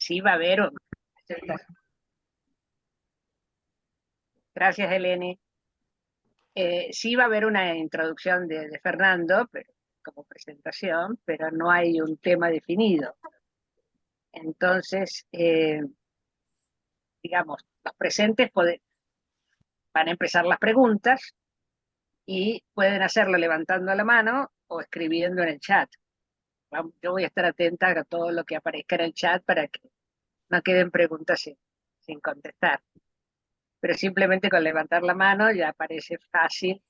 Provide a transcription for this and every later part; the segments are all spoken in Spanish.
sí va a haber, gracias Eleni, sí va a haber una introducción de Fernando, pero, como presentación, pero no hay un tema definido. Entonces, digamos, los presentes van a empezar las preguntas y pueden hacerlo levantando la mano o escribiendo en el chat. Yo voy a estar atenta a todo lo que aparezca en el chat para que no queden preguntas sin contestar. Pero simplemente con levantar la mano ya parece fácil.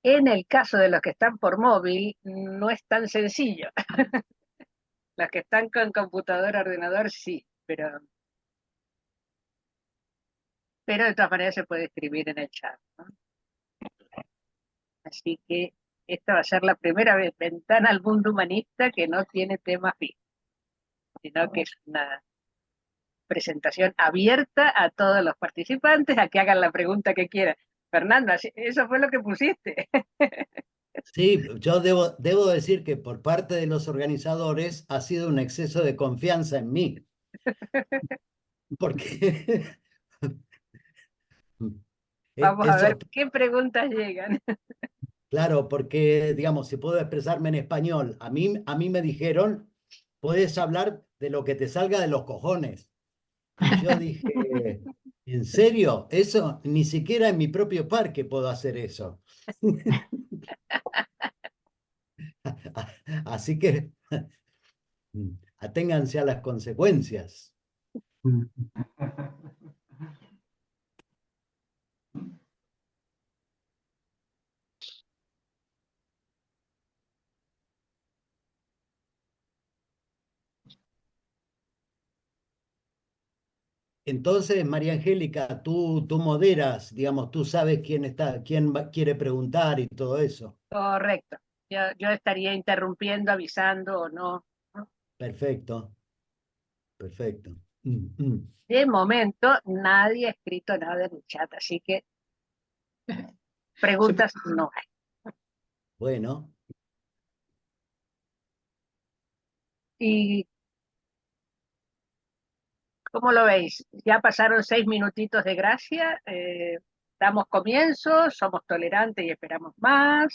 En el caso de los que están por móvil, no es tan sencillo. Los que están con computadora, ordenador, sí, pero de todas maneras se puede escribir en el chat, ¿no? Así que esta va a ser la primera ventana al mundo humanista que no tiene tema fijo, sino que es una presentación abierta a todos los participantes a que hagan la pregunta que quieran. Fernanda, eso fue lo que pusiste. Sí, yo debo decir que por parte de los organizadores ha sido un exceso de confianza en mí, porque Vamos a ver eso, qué preguntas llegan. claro, porque digamos, si puedo expresarme en español, a mí me dijeron, puedes hablar de lo que te salga de los cojones. Y yo dije, ¿en serio? Eso, ni siquiera en mi propio parque puedo hacer eso. Así que aténganse a las consecuencias. Entonces, María Angélica, tú moderas, digamos, tú sabes quién quiere preguntar y todo eso. Correcto. Yo estaría interrumpiendo, avisando o no, ¿no? Perfecto, perfecto. Mm. De momento, nadie ha escrito nada en el chat, así que preguntas no hay. Bueno, ¿Y cómo lo veis? Ya pasaron 6 minutitos de gracia. Damos comienzo, somos tolerantes y esperamos más.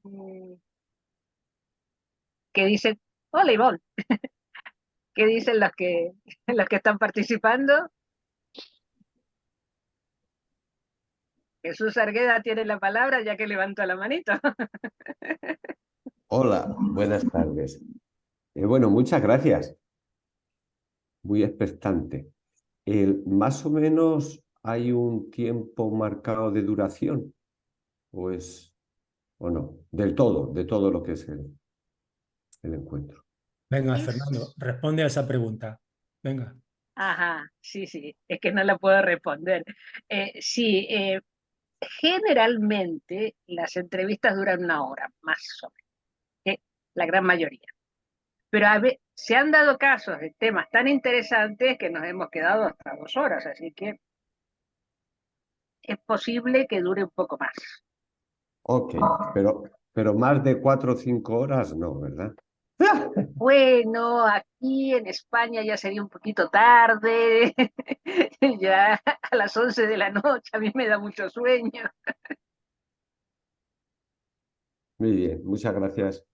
Mm, ¿Qué dicen? Hola, Ivonne. ¿Qué dicen los que están participando? Jesús Argueda tiene la palabra ya que levantó la manito. Hola, buenas tardes. Bueno, muchas gracias. Muy expectante. ¿Más o menos hay un tiempo marcado de duración? ¿O es, o no? De todo lo que es el encuentro. Venga, Fernando, Es... responde a esa pregunta. Venga. Ajá, sí, sí, es que no la puedo responder. Sí, generalmente las entrevistas duran 1 hora, más o menos, la gran mayoría. Pero se han dado casos de temas tan interesantes que nos hemos quedado hasta 2 horas, así que es posible que dure un poco más. Ok, pero más de 4 o 5 horas no, ¿verdad? Bueno, aquí en España ya sería un poquito tarde, ya a las 11 de la noche, a mí me da mucho sueño. Muy bien, muchas gracias.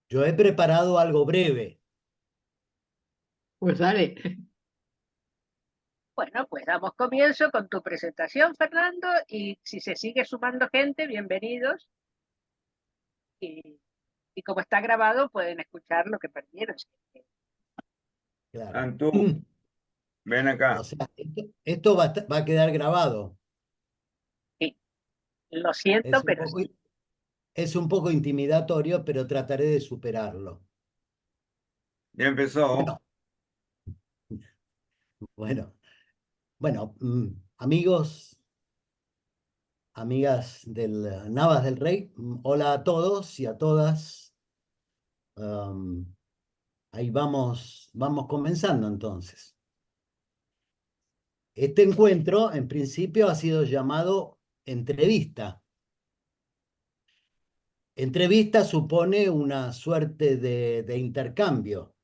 yo he preparado algo breve. Pues dale. Bueno, pues damos comienzo con tu presentación, Fernando, y si se sigue sumando gente, bienvenidos. Y como está grabado, pueden escuchar lo que perdieron. Claro. Antú, ven O acá. sea, esto va a quedar grabado. Sí, lo siento, Es un pero poco, sí. es un poco intimidatorio, pero trataré de superarlo. Ya empezó. Bueno, bueno, bueno, amigos, amigas del Navas del Rey, hola a todos y a todas. Am, Ahí vamos comenzando entonces. Este encuentro, en principio, ha sido llamado entrevista. entrevista supone una suerte de intercambio.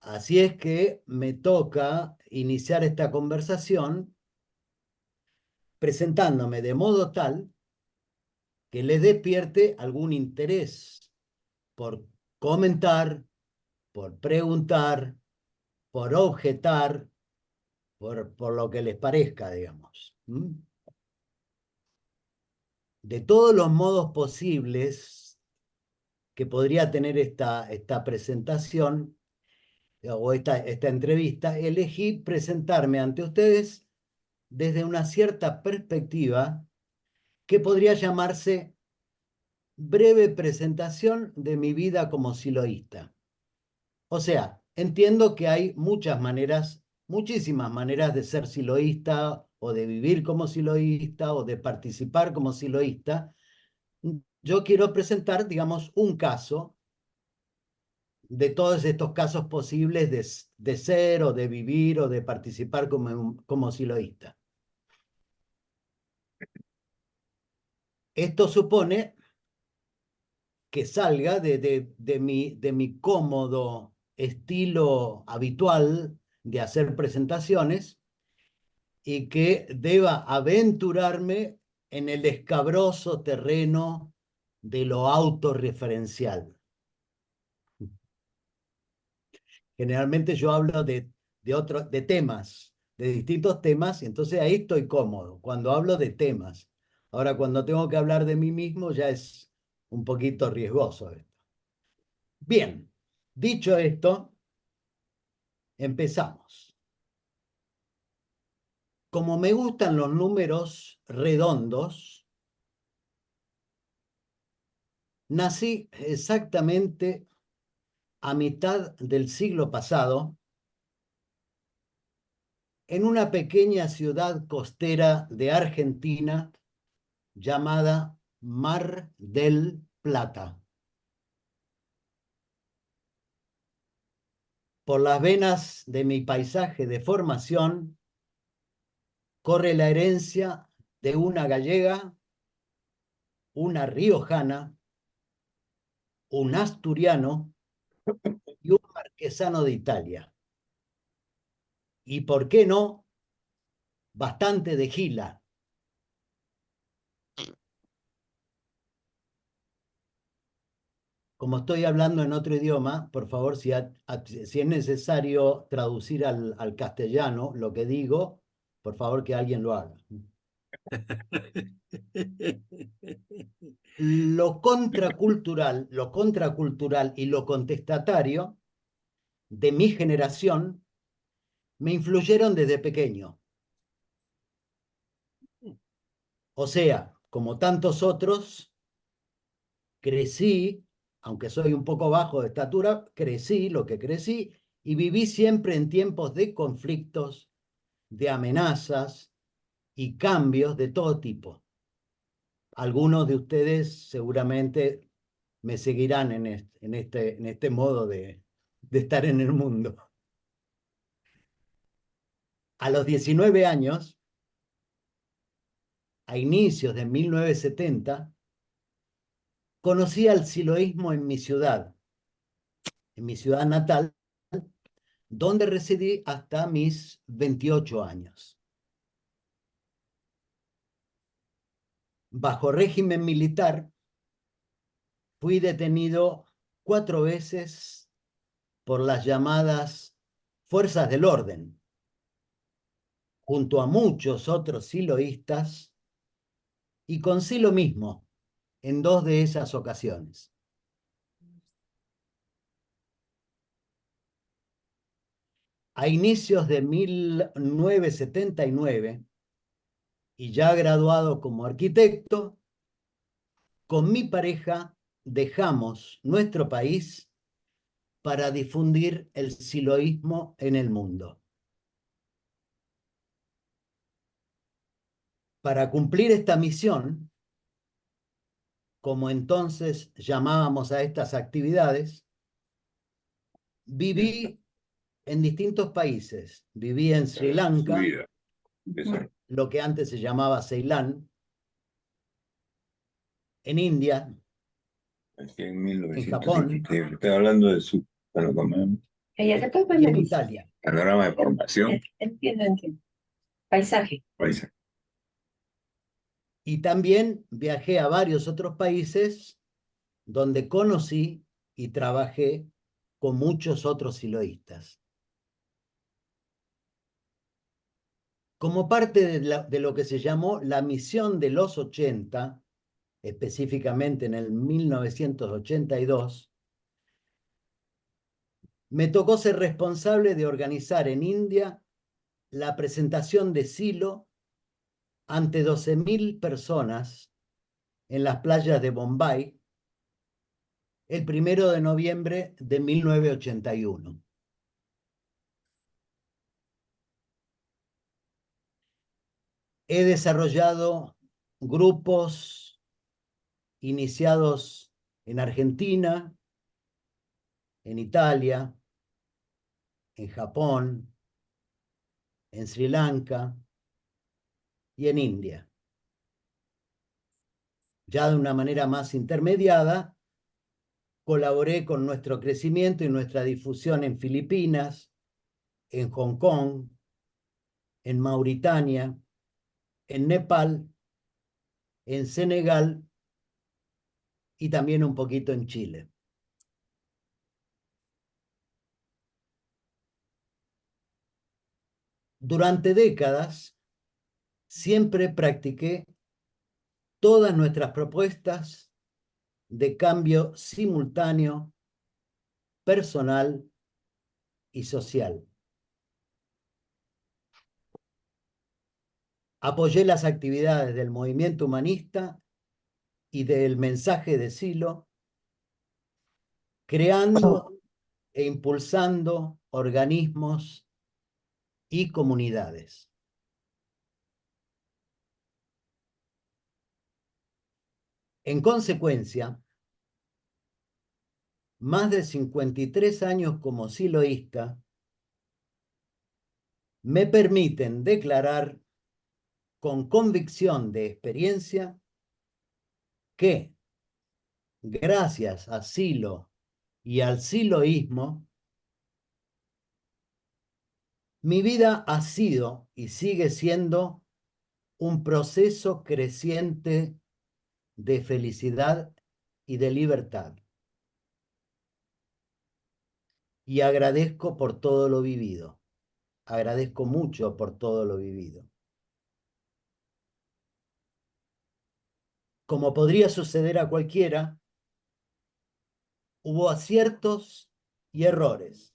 Así es que me toca iniciar esta conversación presentándome de modo tal que les despierte algún interés por comentar, por preguntar, por objetar, por lo que les parezca, digamos. De todos los modos posibles que podría tener esta presentación o esta entrevista, elegí presentarme ante ustedes desde una cierta perspectiva que podría llamarse breve presentación de mi vida como siloísta. O sea, entiendo que hay muchas maneras, muchísimas maneras de ser siloísta o de vivir como siloísta o de participar como siloísta. Yo quiero presentar, digamos, un caso de todos estos casos posibles de ser o de vivir o de participar como siloísta. Esto supone que salga de mi cómodo estilo habitual de hacer presentaciones y que deba aventurarme en el escabroso terreno de lo autorreferencial. Generalmente yo hablo de temas, de distintos temas, y entonces ahí estoy cómodo, cuando hablo de temas. Ahora, cuando tengo que hablar de mí mismo, ya es un poquito riesgoso esto. Bien, dicho esto, empezamos. Como me gustan los números redondos, nací exactamente a mitad del siglo pasado en una pequeña ciudad costera de Argentina llamada Mar del Plata. Por las venas de mi paisaje de formación corre la herencia de una gallega, una riojana, un asturiano y un marquesano de Italia. Y por qué no, bastante de Gila. Como estoy hablando en otro idioma, por favor, si es necesario traducir al castellano lo que digo, por favor que alguien lo haga. Lo contracultural y lo contestatario de mi generación me influyeron desde pequeño. O sea, como tantos otros, crecí, aunque soy un poco bajo de estatura, crecí lo que crecí y viví siempre en tiempos de conflictos, de amenazas y cambios de todo tipo. Algunos de ustedes seguramente me seguirán en este modo de estar en el mundo. A los 19 años, a inicios de 1970, conocí al siloísmo en mi ciudad natal, donde residí hasta mis 28 años. Bajo régimen militar, fui detenido 4 veces por las llamadas fuerzas del orden, junto a muchos otros siloístas, y con Silo mismo en 2 de esas ocasiones. A inicios de 1979, y ya graduado como arquitecto, con mi pareja dejamos nuestro país para difundir el siloísmo en el mundo. Para cumplir esta misión, como entonces llamábamos a estas actividades, viví en distintos países. Viví en Sri Lanka, lo que antes se llamaba Ceilán, en India, Es que en en Japón 1923, estoy hablando de su panorama, Ella se puede y en poner Italia. panorama de formación. Entiendo, entiendo. Paisaje. Paisa. Y también viajé a varios otros países donde conocí y trabajé con muchos otros siloístas. Como parte de lo que se llamó la misión de los 80, específicamente en el 1982, me tocó ser responsable de organizar en India la presentación de Silo ante 12.000 personas en las playas de Bombay el 1 de noviembre de 1981. He desarrollado grupos iniciados en Argentina, en Italia, en Japón, en Sri Lanka y en India. Ya de una manera más intermediada, colaboré con nuestro crecimiento y nuestra difusión en Filipinas, en Hong Kong, en Mauritania, en Nepal, en Senegal y también un poquito en Chile. Durante décadas, siempre practiqué todas nuestras propuestas de cambio simultáneo, personal y social. Apoyé las actividades del movimiento humanista y del mensaje de Silo, creando e impulsando organismos y comunidades. En consecuencia, más de 53 años como siloísta me permiten declarar con convicción de experiencia que, gracias a Silo y al siloísmo, mi vida ha sido y sigue siendo un proceso creciente de felicidad y de libertad. Y agradezco por todo lo vivido. Agradezco mucho por todo lo vivido. Como podría suceder a cualquiera, hubo aciertos y errores.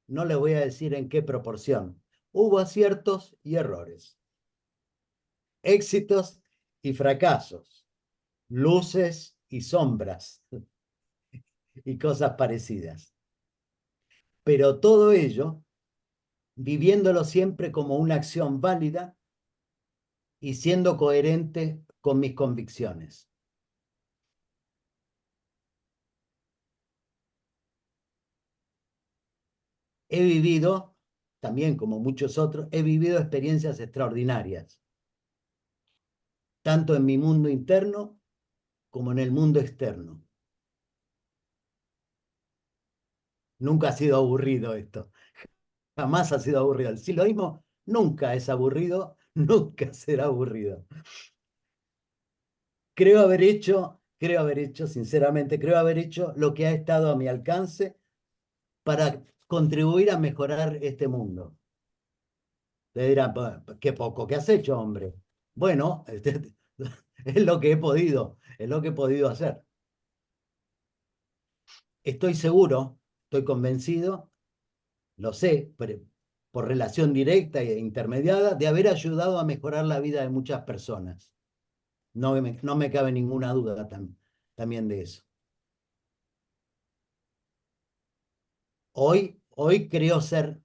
No les voy a decir en qué proporción. Hubo aciertos y errores. Éxitos y fracasos. Luces y sombras. Y cosas parecidas. Pero todo ello, viviéndolo siempre como una acción válida y siendo coherente con mis convicciones. He vivido, también como muchos otros, he vivido experiencias extraordinarias, tanto en mi mundo interno como en el mundo externo. Nunca ha sido aburrido esto, jamás ha sido aburrido. El siloísmo nunca es aburrido, nunca será aburrido. Creo haber hecho, sinceramente, creo haber hecho lo que ha estado a mi alcance para contribuir a mejorar este mundo. Le dirán, qué poco que has hecho, hombre. Bueno, es lo que he podido, es lo que he podido hacer. Estoy seguro, estoy convencido, lo sé, por relación directa e intermediada, de haber ayudado a mejorar la vida de muchas personas. No me cabe ninguna duda también de eso. Hoy creo ser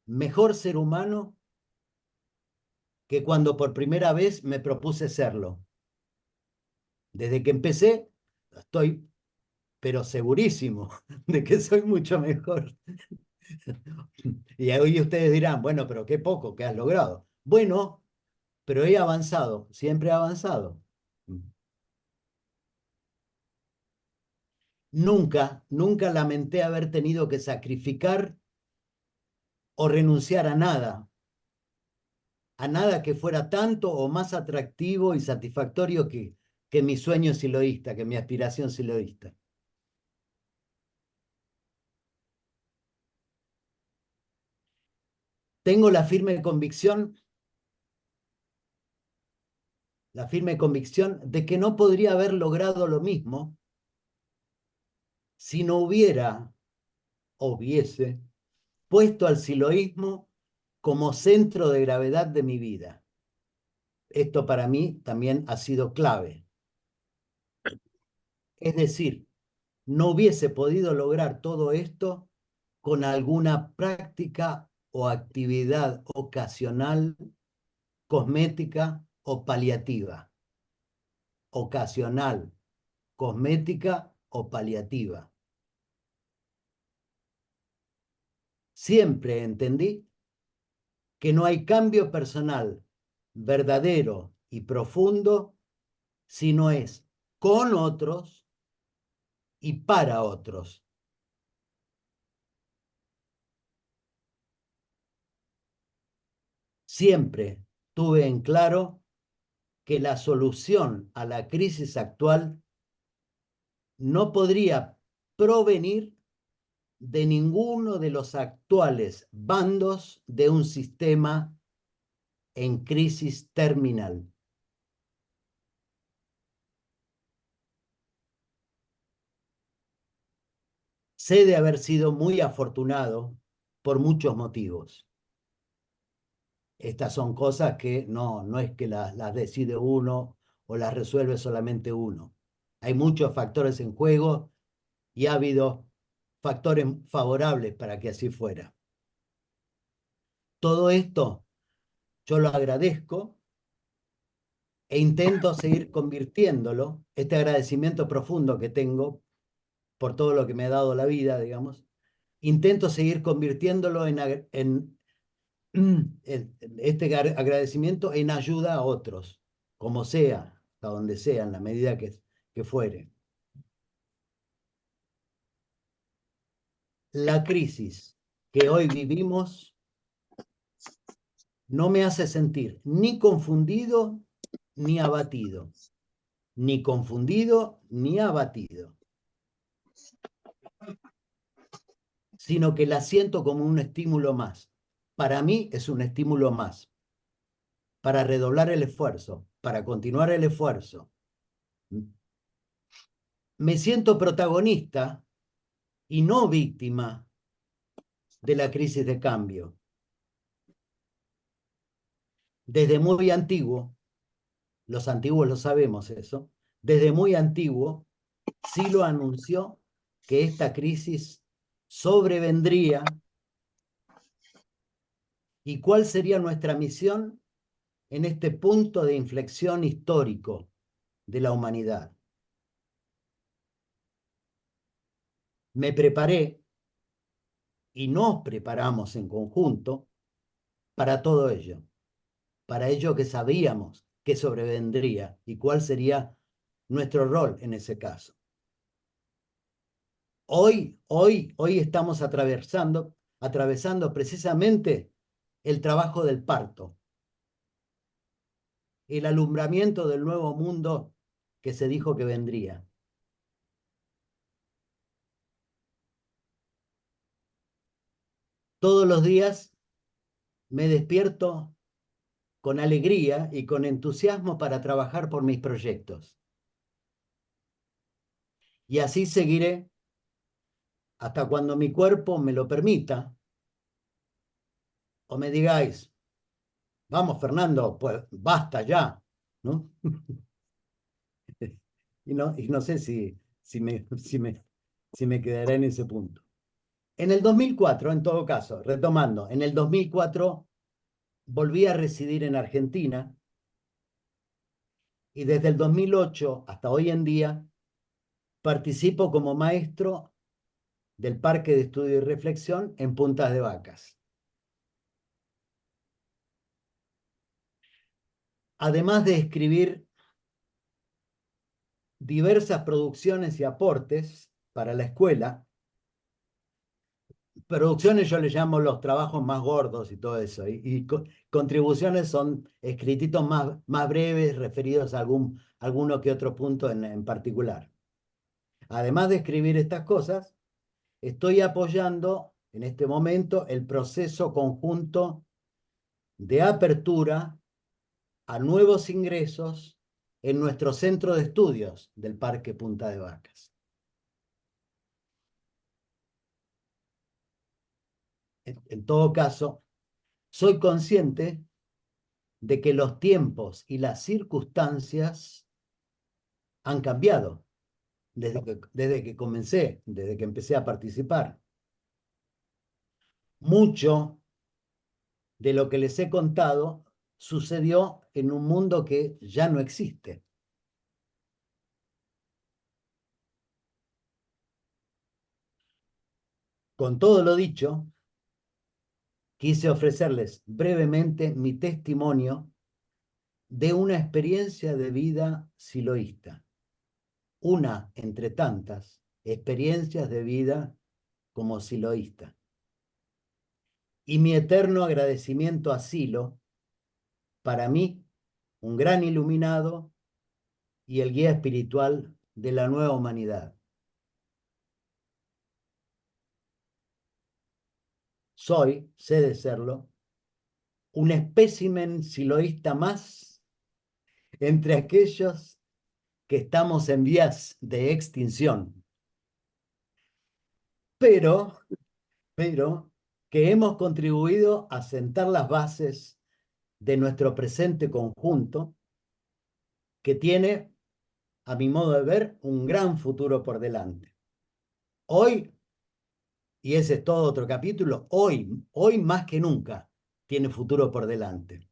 mejor ser humano que cuando por primera vez me propuse serlo. Desde que empecé, estoy, pero segurísimo, de que soy mucho mejor. Y hoy ustedes dirán, bueno, pero qué poco que has logrado. Bueno, pero he avanzado, siempre he avanzado. nunca lamenté haber tenido que sacrificar o renunciar a nada que fuera tanto o más atractivo y satisfactorio que mi sueño siloísta, que mi aspiración siloísta. Tengo la firme convicción de que no podría haber logrado lo mismo si no hubiese puesto al siloísmo como centro de gravedad de mi vida. Esto para mí también ha sido clave. Es decir, no hubiese podido lograr todo esto con alguna práctica o actividad ocasional, cosmética o paliativa. Ocasional, cosmética o paliativa. Siempre entendí que no hay cambio personal verdadero y profundo si no es con otros y para otros. Siempre tuve en claro que la solución a la crisis actual no podría provenir de ninguno de los actuales bandos de un sistema en crisis terminal. Sé de haber sido muy afortunado por muchos motivos. Estas son cosas que no es que las decide uno o las resuelve solamente uno. Hay muchos factores en juego y ha habido factores favorables para que así fuera. Todo esto yo lo agradezco e intento seguir convirtiéndolo, este agradecimiento profundo que tengo por todo lo que me ha dado la vida, digamos, intento seguir convirtiéndolo en este agradecimiento en ayuda a otros, como sea, hasta donde sea, en la medida que fuere. La crisis que hoy vivimos no me hace sentir ni confundido ni abatido, ni confundido ni abatido, sino que la siento como un estímulo más. Para mí es un estímulo más, para redoblar el esfuerzo, para continuar el esfuerzo. Me siento protagonista y no víctima de la crisis de cambio. Desde muy antiguo, los antiguos lo sabemos eso, desde muy antiguo, Silo anunció que esta crisis sobrevendría y cuál sería nuestra misión en este punto de inflexión histórico de la humanidad. Me preparé y nos preparamos en conjunto para todo ello, para ello que sabíamos que sobrevendría y cuál sería nuestro rol en ese caso. Hoy estamos atravesando precisamente el trabajo del parto, el alumbramiento del nuevo mundo que se dijo que vendría. Todos los días me despierto con alegría y con entusiasmo para trabajar por mis proyectos. Y así seguiré hasta cuando mi cuerpo me lo permita o me digáis, vamos Fernando, pues basta ya, ¿no? y no sé si me quedaré en ese punto. En el 2004, en todo caso, retomando, en el 2004 volví a residir en Argentina y desde el 2008 hasta hoy en día participo como maestro del Parque de Estudio y Reflexión en Puntas de Vacas. Además de escribir diversas producciones y aportes para la escuela. Producciones yo le llamo los trabajos más gordos y todo eso. Y contribuciones son escrititos más breves referidos a alguno que otro punto en particular. Además de escribir estas cosas, estoy apoyando en este momento el proceso conjunto de apertura a nuevos ingresos en nuestro centro de estudios del Parque Punta de Vacas. En todo caso, soy consciente de que los tiempos y las circunstancias han cambiado desde que comencé, desde que empecé a participar. Mucho de lo que les he contado sucedió en un mundo que ya no existe. Con todo lo dicho, quise ofrecerles brevemente mi testimonio de una experiencia de vida siloísta, una entre tantas experiencias de vida como siloísta. Y mi eterno agradecimiento a Silo, para mí, un gran iluminado y el guía espiritual de la nueva humanidad. Soy, sé de serlo, un espécimen siloísta más entre aquellos que estamos en vías de extinción, pero que hemos contribuido a sentar las bases de nuestro presente conjunto, que tiene, a mi modo de ver, un gran futuro por delante. Hoy, y ese es todo otro capítulo, hoy más que nunca tiene futuro por delante.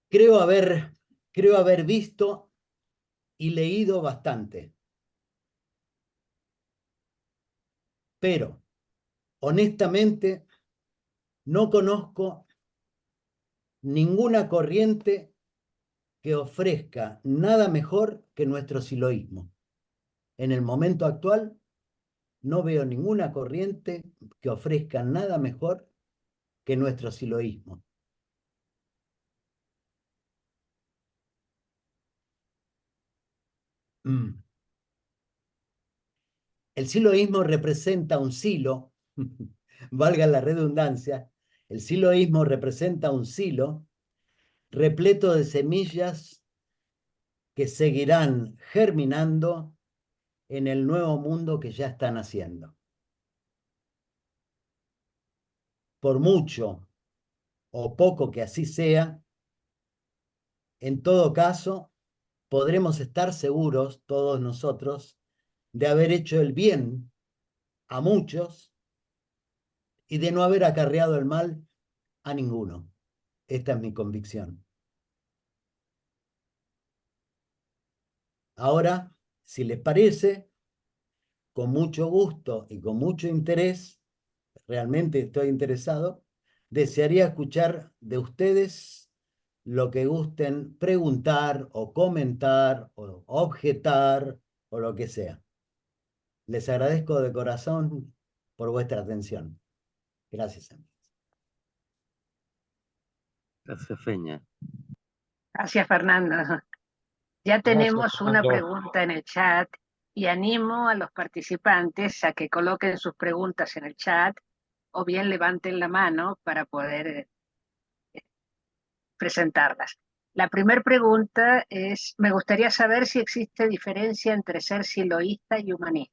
Creo haber visto y leído bastante, pero honestamente no conozco ninguna corriente que ofrezca nada mejor que nuestro siloísmo. En el momento actual no veo ninguna corriente que ofrezca nada mejor que nuestro siloísmo. El siloísmo representa un silo, valga la redundancia, el siloísmo representa un silo repleto de semillas que seguirán germinando en el nuevo mundo que ya están haciendo. Por mucho o poco que así sea, en todo caso, podremos estar seguros, todos nosotros, de haber hecho el bien a muchos y de no haber acarreado el mal a ninguno. Esta es mi convicción. Ahora, si les parece, con mucho gusto y con mucho interés, realmente estoy interesado, desearía escuchar de ustedes lo que gusten preguntar o comentar o objetar o lo que sea. Les agradezco de corazón por vuestra atención. Gracias, amigos. Gracias, Feña. Gracias, Fernando. Ya Gracias, tenemos una Fernando. pregunta en el chat y animo a los participantes a que coloquen sus preguntas en el chat o bien levanten la mano para poder presentarlas. La primera pregunta es, me gustaría saber si existe diferencia entre ser siloísta y humanista.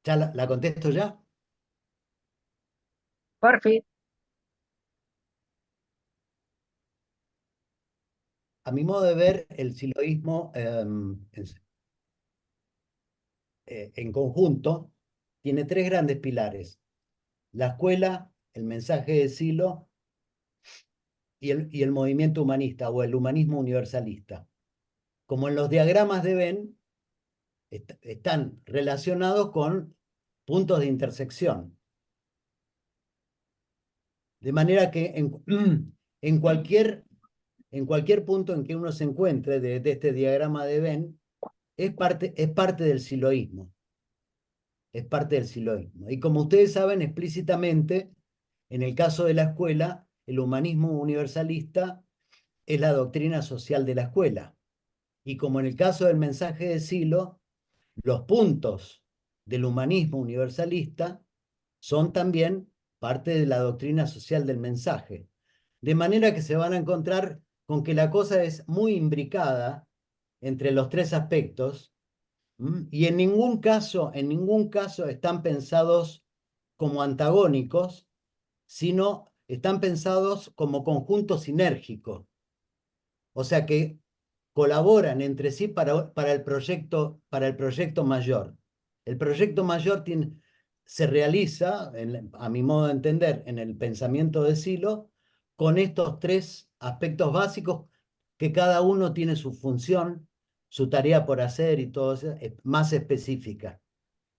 ¿Ya la contesto ya? Por fin, A mi modo de ver, el siloísmo en conjunto tiene tres grandes pilares: la escuela, el mensaje de Silo y el movimiento humanista o el humanismo universalista. Como en los diagramas de Venn, están relacionados con puntos de intersección. De manera que en cualquier punto en que uno se encuentre de este diagrama de Venn, es parte del siloísmo. Es parte del siloísmo. Y como ustedes saben explícitamente, en el caso de la escuela, el humanismo universalista es la doctrina social de la escuela. Y como en el caso del mensaje de Silo, los puntos del humanismo universalista son también parte de la doctrina social del mensaje. De manera que se van a encontrar con que la cosa es muy imbricada entre los tres aspectos, y en ningún caso están pensados como antagónicos, sino están pensados como conjunto sinérgico. O sea que colaboran entre sí para el proyecto mayor. El proyecto mayor se realiza, a mi modo de entender, en el pensamiento de Silo, con estos tres aspectos básicos que cada uno tiene su función, su tarea por hacer y todo eso, más específica,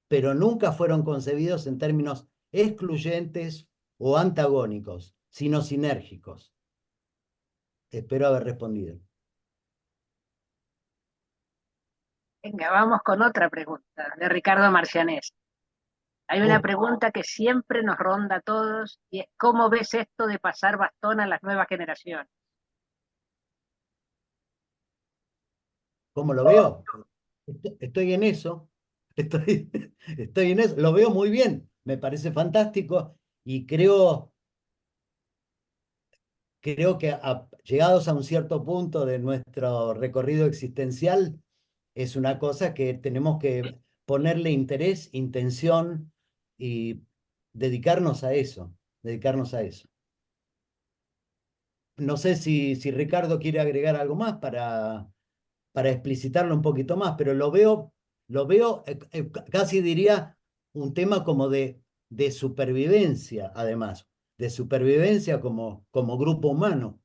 pero nunca fueron concebidos en términos excluyentes o antagónicos, sino sinérgicos. Espero haber respondido. Venga, vamos con otra pregunta de Ricardo Marcianés. Hay una Oh, pregunta que siempre nos ronda a todos y es ¿cómo ves esto de pasar bastón a las nuevas generaciones? ¿cómo lo veo? Estoy en eso, estoy en eso, lo veo muy bien, me parece fantástico y creo que llegados a un cierto punto de nuestro recorrido existencial, es una cosa que tenemos que ponerle interés, intención y dedicarnos a eso, dedicarnos a eso. No sé si Ricardo quiere agregar algo más para explicitarlo un poquito más, pero lo veo casi diría un tema como de supervivencia, además, de supervivencia como grupo humano.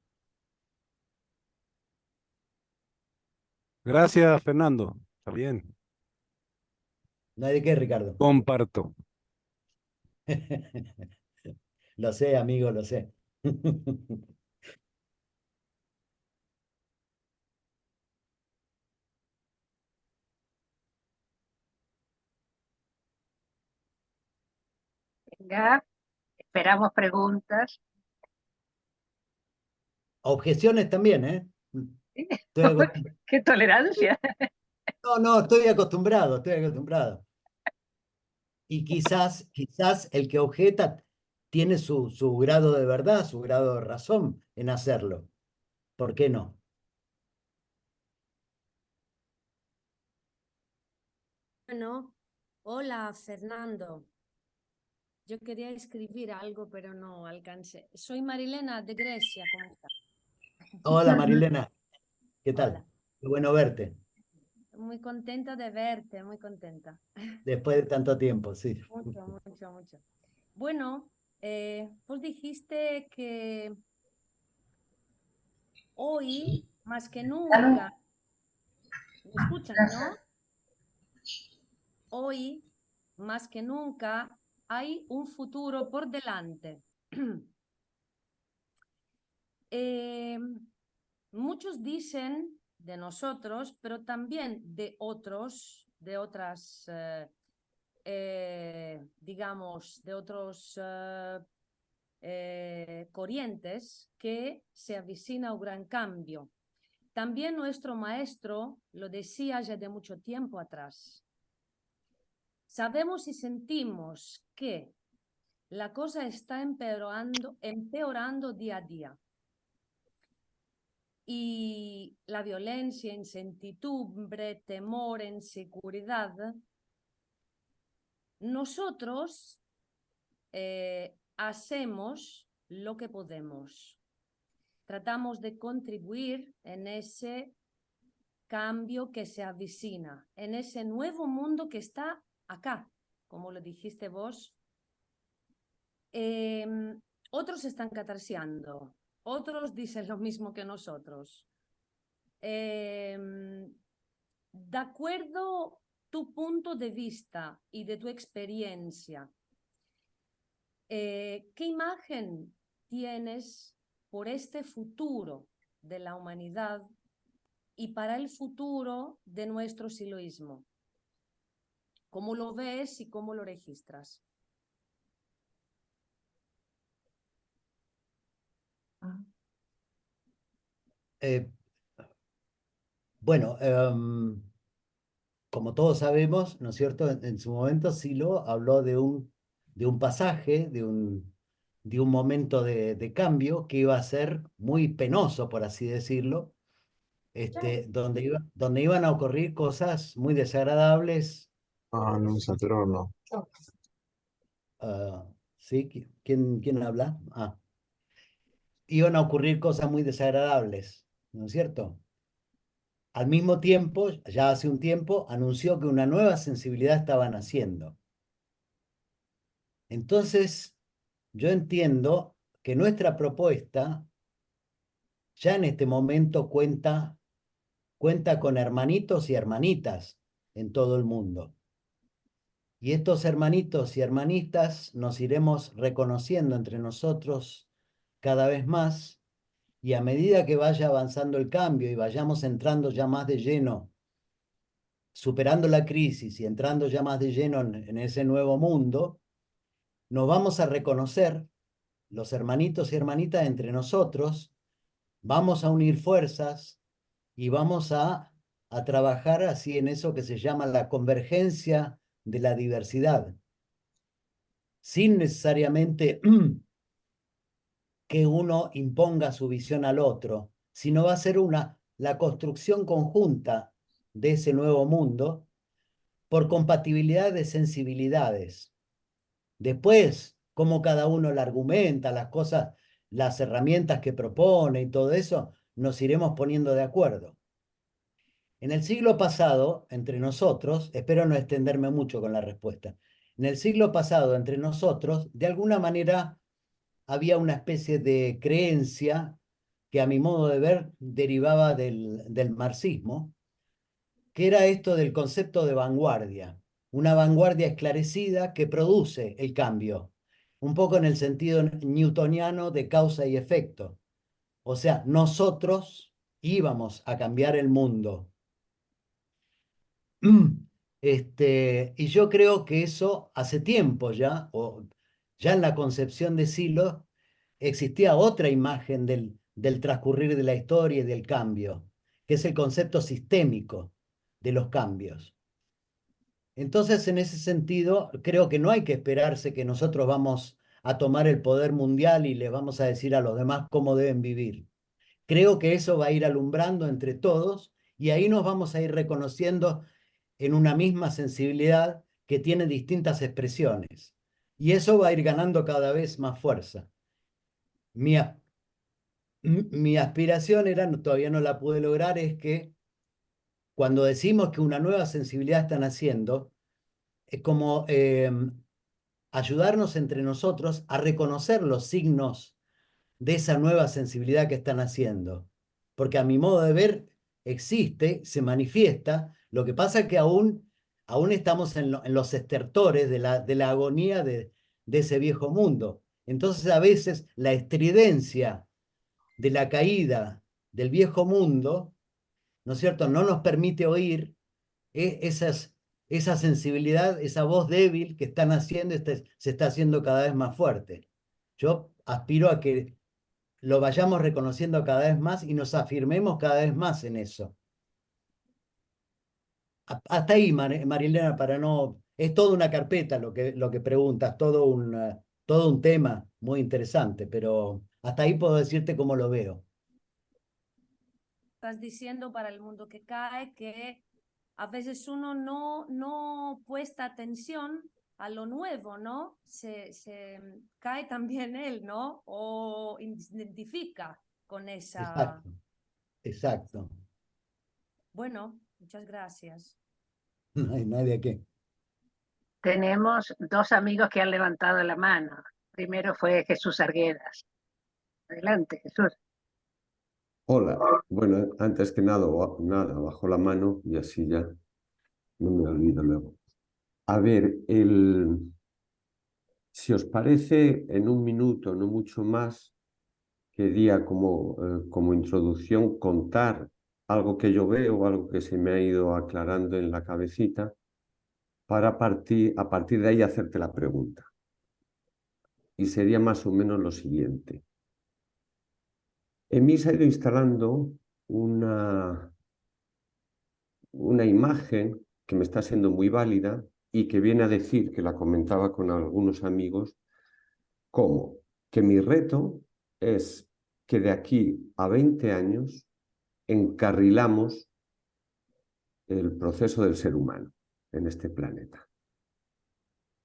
Gracias, Fernando. Está bien. ¿No hay de qué, Ricardo? Comparto. Lo sé, amigo, lo sé. Venga, esperamos preguntas. Objeciones también, ¿eh? Estoy ¡Qué tolerancia! No, estoy acostumbrado, estoy acostumbrado. Y quizás el que objeta tiene su grado de verdad, su grado de razón en hacerlo. ¿Por qué no? Bueno, hola Fernando. Yo quería escribir algo, pero no alcancé. Soy Marilena de Grecia, ¿cómo estás? Hola Marilena, ¿qué tal? Hola, Qué bueno verte, muy contenta de verte, muy contenta. después de tanto tiempo, sí. Mucho, mucho, mucho. Bueno, vos dijiste que hoy, más que nunca, ¿me escuchan, no? Hoy, más que nunca, hay un futuro por delante. Eh, Muchos dicen de nosotros, pero también de otros, de otras, digamos, de otros corrientes, que se avecina un gran cambio. También nuestro maestro lo decía ya de mucho tiempo atrás. Sabemos y sentimos que la cosa está empeorando día a día. Y la violencia, incertidumbre, temor, inseguridad, nosotros hacemos lo que podemos. Tratamos de contribuir en ese cambio que se avecina, en ese nuevo mundo que está acá, como lo dijiste vos. Otros están catarseando, otros dicen lo mismo que nosotros. De acuerdo tu punto de vista y de tu experiencia, ¿qué imagen tienes por este futuro de la humanidad y para el futuro de nuestro siloísmo? ¿Cómo lo ves y cómo lo registras? Eh, bueno, como todos sabemos, ¿no es cierto? En su momento Silo habló de un pasaje, de un momento de cambio que iba a ser muy penoso, por así decirlo, donde iban a ocurrir cosas muy desagradables. Ah, non sapevo, no. ¿Sí? ¿Quién habla? Iban a ocurrir cosas muy desagradables, ¿no es cierto? Al mismo tiempo, ya hace un tiempo, anunció que una nueva sensibilidad estaba naciendo. Entonces, yo entiendo que nuestra propuesta ya en este momento cuenta con hermanitos y hermanitas en todo el mundo. Y estos hermanitos y hermanitas nos iremos reconociendo entre nosotros cada vez más, y a medida que vaya avanzando el cambio y vayamos entrando ya más de lleno, superando la crisis y entrando ya más de lleno en ese nuevo mundo, nos vamos a reconocer los hermanitos y hermanitas entre nosotros, vamos a unir fuerzas y vamos a trabajar así en eso que se llama la convergencia de la diversidad, sin necesariamente que uno imponga su visión al otro, sino va a ser la construcción conjunta de ese nuevo mundo por compatibilidad de sensibilidades. Después, cómo cada uno la argumenta, las cosas, las herramientas que propone y todo eso, nos iremos poniendo de acuerdo. En el siglo pasado, entre nosotros, espero no extenderme mucho con la respuesta, en el siglo pasado, entre nosotros, de alguna manera había una especie de creencia que a mi modo de ver derivaba del marxismo, que era esto del concepto de vanguardia, una vanguardia esclarecida que produce el cambio, un poco en el sentido newtoniano de causa y efecto. O sea, nosotros íbamos a cambiar el mundo. Y yo creo que eso hace tiempo ya, o ya en la concepción de Silo, existía otra imagen del transcurrir de la historia y del cambio, que es el concepto sistémico de los cambios. Entonces, en ese sentido, creo que no hay que esperarse que nosotros vamos a tomar el poder mundial y les vamos a decir a los demás cómo deben vivir. Creo que eso va a ir alumbrando entre todos y ahí nos vamos a ir reconociendo en una misma sensibilidad que tiene distintas expresiones. Y eso va a ir ganando cada vez más fuerza. Mi aspiración era, todavía no la pude lograr, es que cuando decimos que una nueva sensibilidad está naciendo, es como ayudarnos entre nosotros a reconocer los signos de esa nueva sensibilidad que están haciendo. Porque a mi modo de ver existe, se manifiesta, lo que pasa es que aún estamos en los estertores de la agonía de ese viejo mundo. Entonces a veces la estridencia de la caída del viejo mundo, ¿no es cierto?, no nos permite oír esa sensibilidad, esa voz débil que están haciendo, se está haciendo cada vez más fuerte. Yo aspiro a que lo vayamos reconociendo cada vez más y nos afirmemos cada vez más en eso. Hasta ahí, Marilena, para no... Es toda una carpeta lo que preguntas, todo un tema muy interesante, pero hasta ahí puedo decirte cómo lo veo. Estás diciendo para el mundo que cae que a veces uno no presta atención a lo nuevo, ¿no? Se cae también él, ¿no? O identifica con esa... Exacto, exacto. Bueno, muchas gracias. No hay nadie que... Tenemos dos amigos que han levantado la mano. Primero fue Jesús Arguedas. Adelante, Jesús. Hola. Bueno, antes que nada, bajo la mano y así ya no me olvido luego. A ver, si os parece, en un minuto, no mucho más, quería como introducción contar algo que yo veo, algo que se me ha ido aclarando en la cabecita, para a partir de ahí hacerte la pregunta. Y sería más o menos lo siguiente. En mí se ha ido instalando una imagen que me está siendo muy válida y que viene a decir, que la comentaba con algunos amigos, como que mi reto es que de aquí a 20 años encarrilamos el proceso del ser humano en este planeta.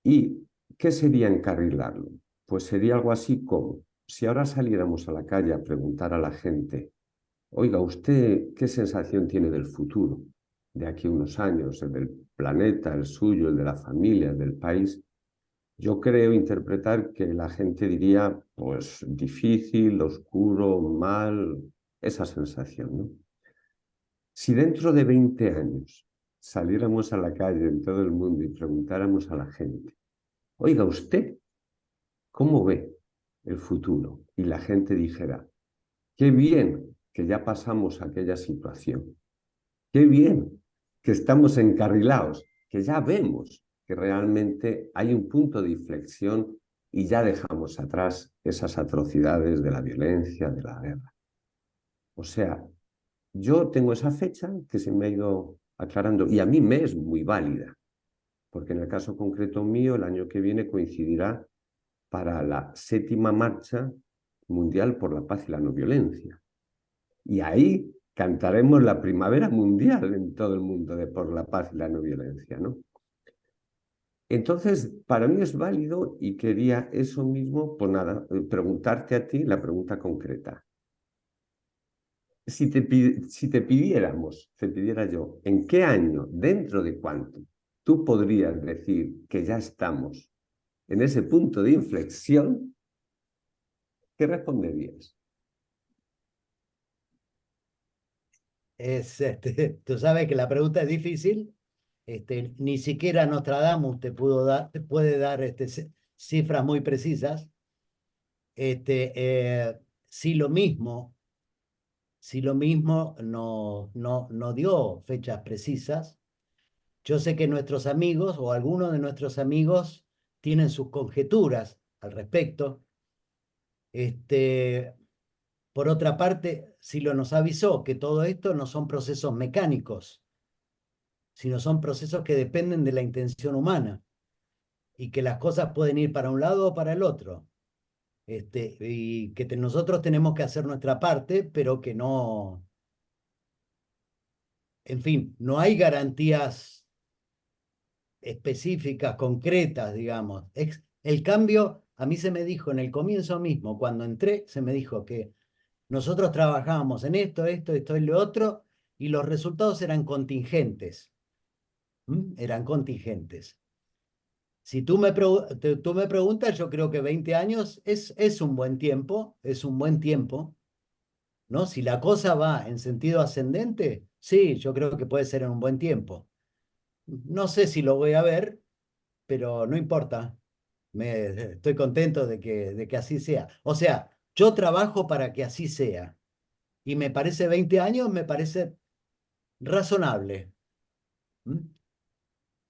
¿Y qué sería encarrilarlo? Pues sería algo así como, si ahora saliéramos a la calle a preguntar a la gente, oiga, ¿usted qué sensación tiene del futuro? De aquí a unos años, el del planeta, el suyo, el de la familia, el del país. Yo creo interpretar que la gente diría, pues difícil, oscuro, mal, esa sensación, ¿no? Si dentro de 20 años saliéramos a la calle en todo el mundo y preguntáramos a la gente, oiga, ¿usted cómo ve el futuro? Y la gente dijera, qué bien que ya pasamos aquella situación, qué bien que estamos encarrilados, que ya vemos que realmente hay un punto de inflexión y ya dejamos atrás esas atrocidades de la violencia, de la guerra. O sea, yo tengo esa fecha que se me ha ido aclarando y a mí me es muy válida, porque en el caso concreto mío, el año que viene coincidirá para la 7ª Marcha Mundial por la Paz y la No Violencia. Y ahí cantaremos la primavera mundial en todo el mundo de por la paz y la no violencia, ¿no? Entonces, para mí es válido y quería eso mismo, pues nada, preguntarte a ti la pregunta concreta. Si te pidiera yo, ¿en qué año, dentro de cuánto, tú podrías decir que ya estamos en ese punto de inflexión? ¿Qué responderías? Tú sabes que la pregunta es difícil. Ni siquiera Nostradamus te puede dar cifras muy precisas. Si lo mismo no dio fechas precisas. Yo sé que nuestros amigos o algunos de nuestros amigos tienen sus conjeturas al respecto. Por otra parte, Silo nos avisó que todo esto no son procesos mecánicos, sino son procesos que dependen de la intención humana y que las cosas pueden ir para un lado o para el otro. Y que nosotros tenemos que hacer nuestra parte, pero que no, en fin, no hay garantías específicas, concretas, digamos. El cambio, a mí se me dijo en el comienzo mismo, cuando entré, se me dijo que nosotros trabajábamos en esto y lo otro, y los resultados eran contingentes. Eran contingentes. Si tú me preguntas, yo creo que 20 años es un buen tiempo, ¿no? Si la cosa va en sentido ascendente, sí, yo creo que puede ser en un buen tiempo. No sé si lo voy a ver, pero no importa. Estoy contento de que así sea. O sea, yo trabajo para que así sea. Y me parece 20 años, me parece razonable.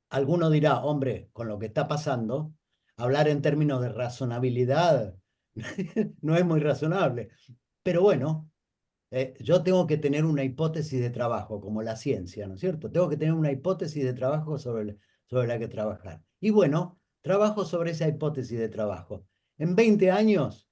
Alguno dirá, hombre, con lo que está pasando, hablar en términos de razonabilidad no es muy razonable. Pero bueno, yo tengo que tener una hipótesis de trabajo, como la ciencia, ¿no es cierto? Tengo que tener una hipótesis de trabajo sobre la que trabajar. Y bueno, trabajo sobre esa hipótesis de trabajo. En 20 años,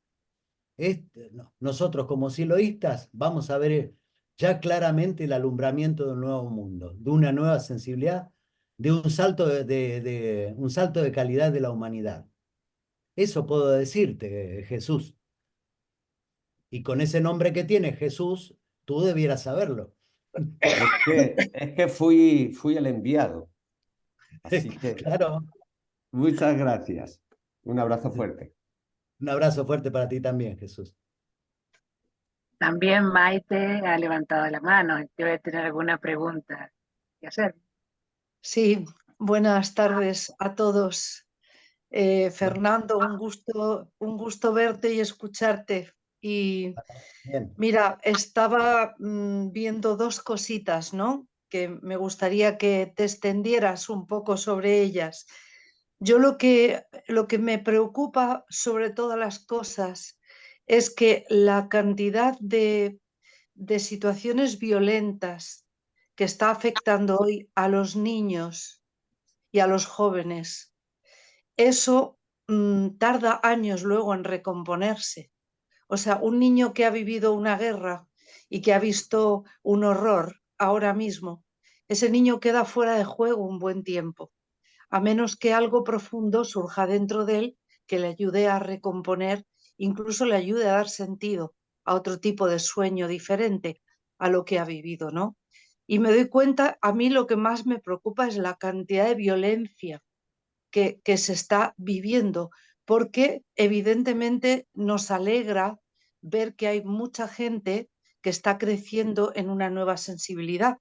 nosotros como siloístas vamos a ver ya claramente el alumbramiento de un nuevo mundo, de una nueva sensibilidad, de un salto un salto de calidad de la humanidad. Eso puedo decirte, Jesús. Y con ese nombre que tiene, Jesús, tú debieras saberlo. Es que fui el enviado. Así que Claro. muchas gracias. Un abrazo fuerte. Un abrazo fuerte para ti también, Jesús. También Maite ha levantado la mano. Debe tener alguna pregunta que hacer. Sí, buenas tardes a todos. Fernando, un gusto verte y escucharte. Y Bien. mira, estaba viendo dos cositas, ¿no? Que me gustaría que te extendieras un poco sobre ellas. Yo lo que me preocupa sobre todas las cosas es que la cantidad de situaciones violentas que está afectando hoy a los niños y a los jóvenes, eso tarda años luego en recomponerse. O sea, un niño que ha vivido una guerra y que ha visto un horror ahora mismo, ese niño queda fuera de juego un buen tiempo, a menos que algo profundo surja dentro de él que le ayude a recomponer, incluso le ayude a dar sentido a otro tipo de sueño diferente a lo que ha vivido, ¿no? Y me doy cuenta, a mí lo que más me preocupa es la cantidad de violencia que se está viviendo, porque evidentemente nos alegra ver que hay mucha gente que está creciendo en una nueva sensibilidad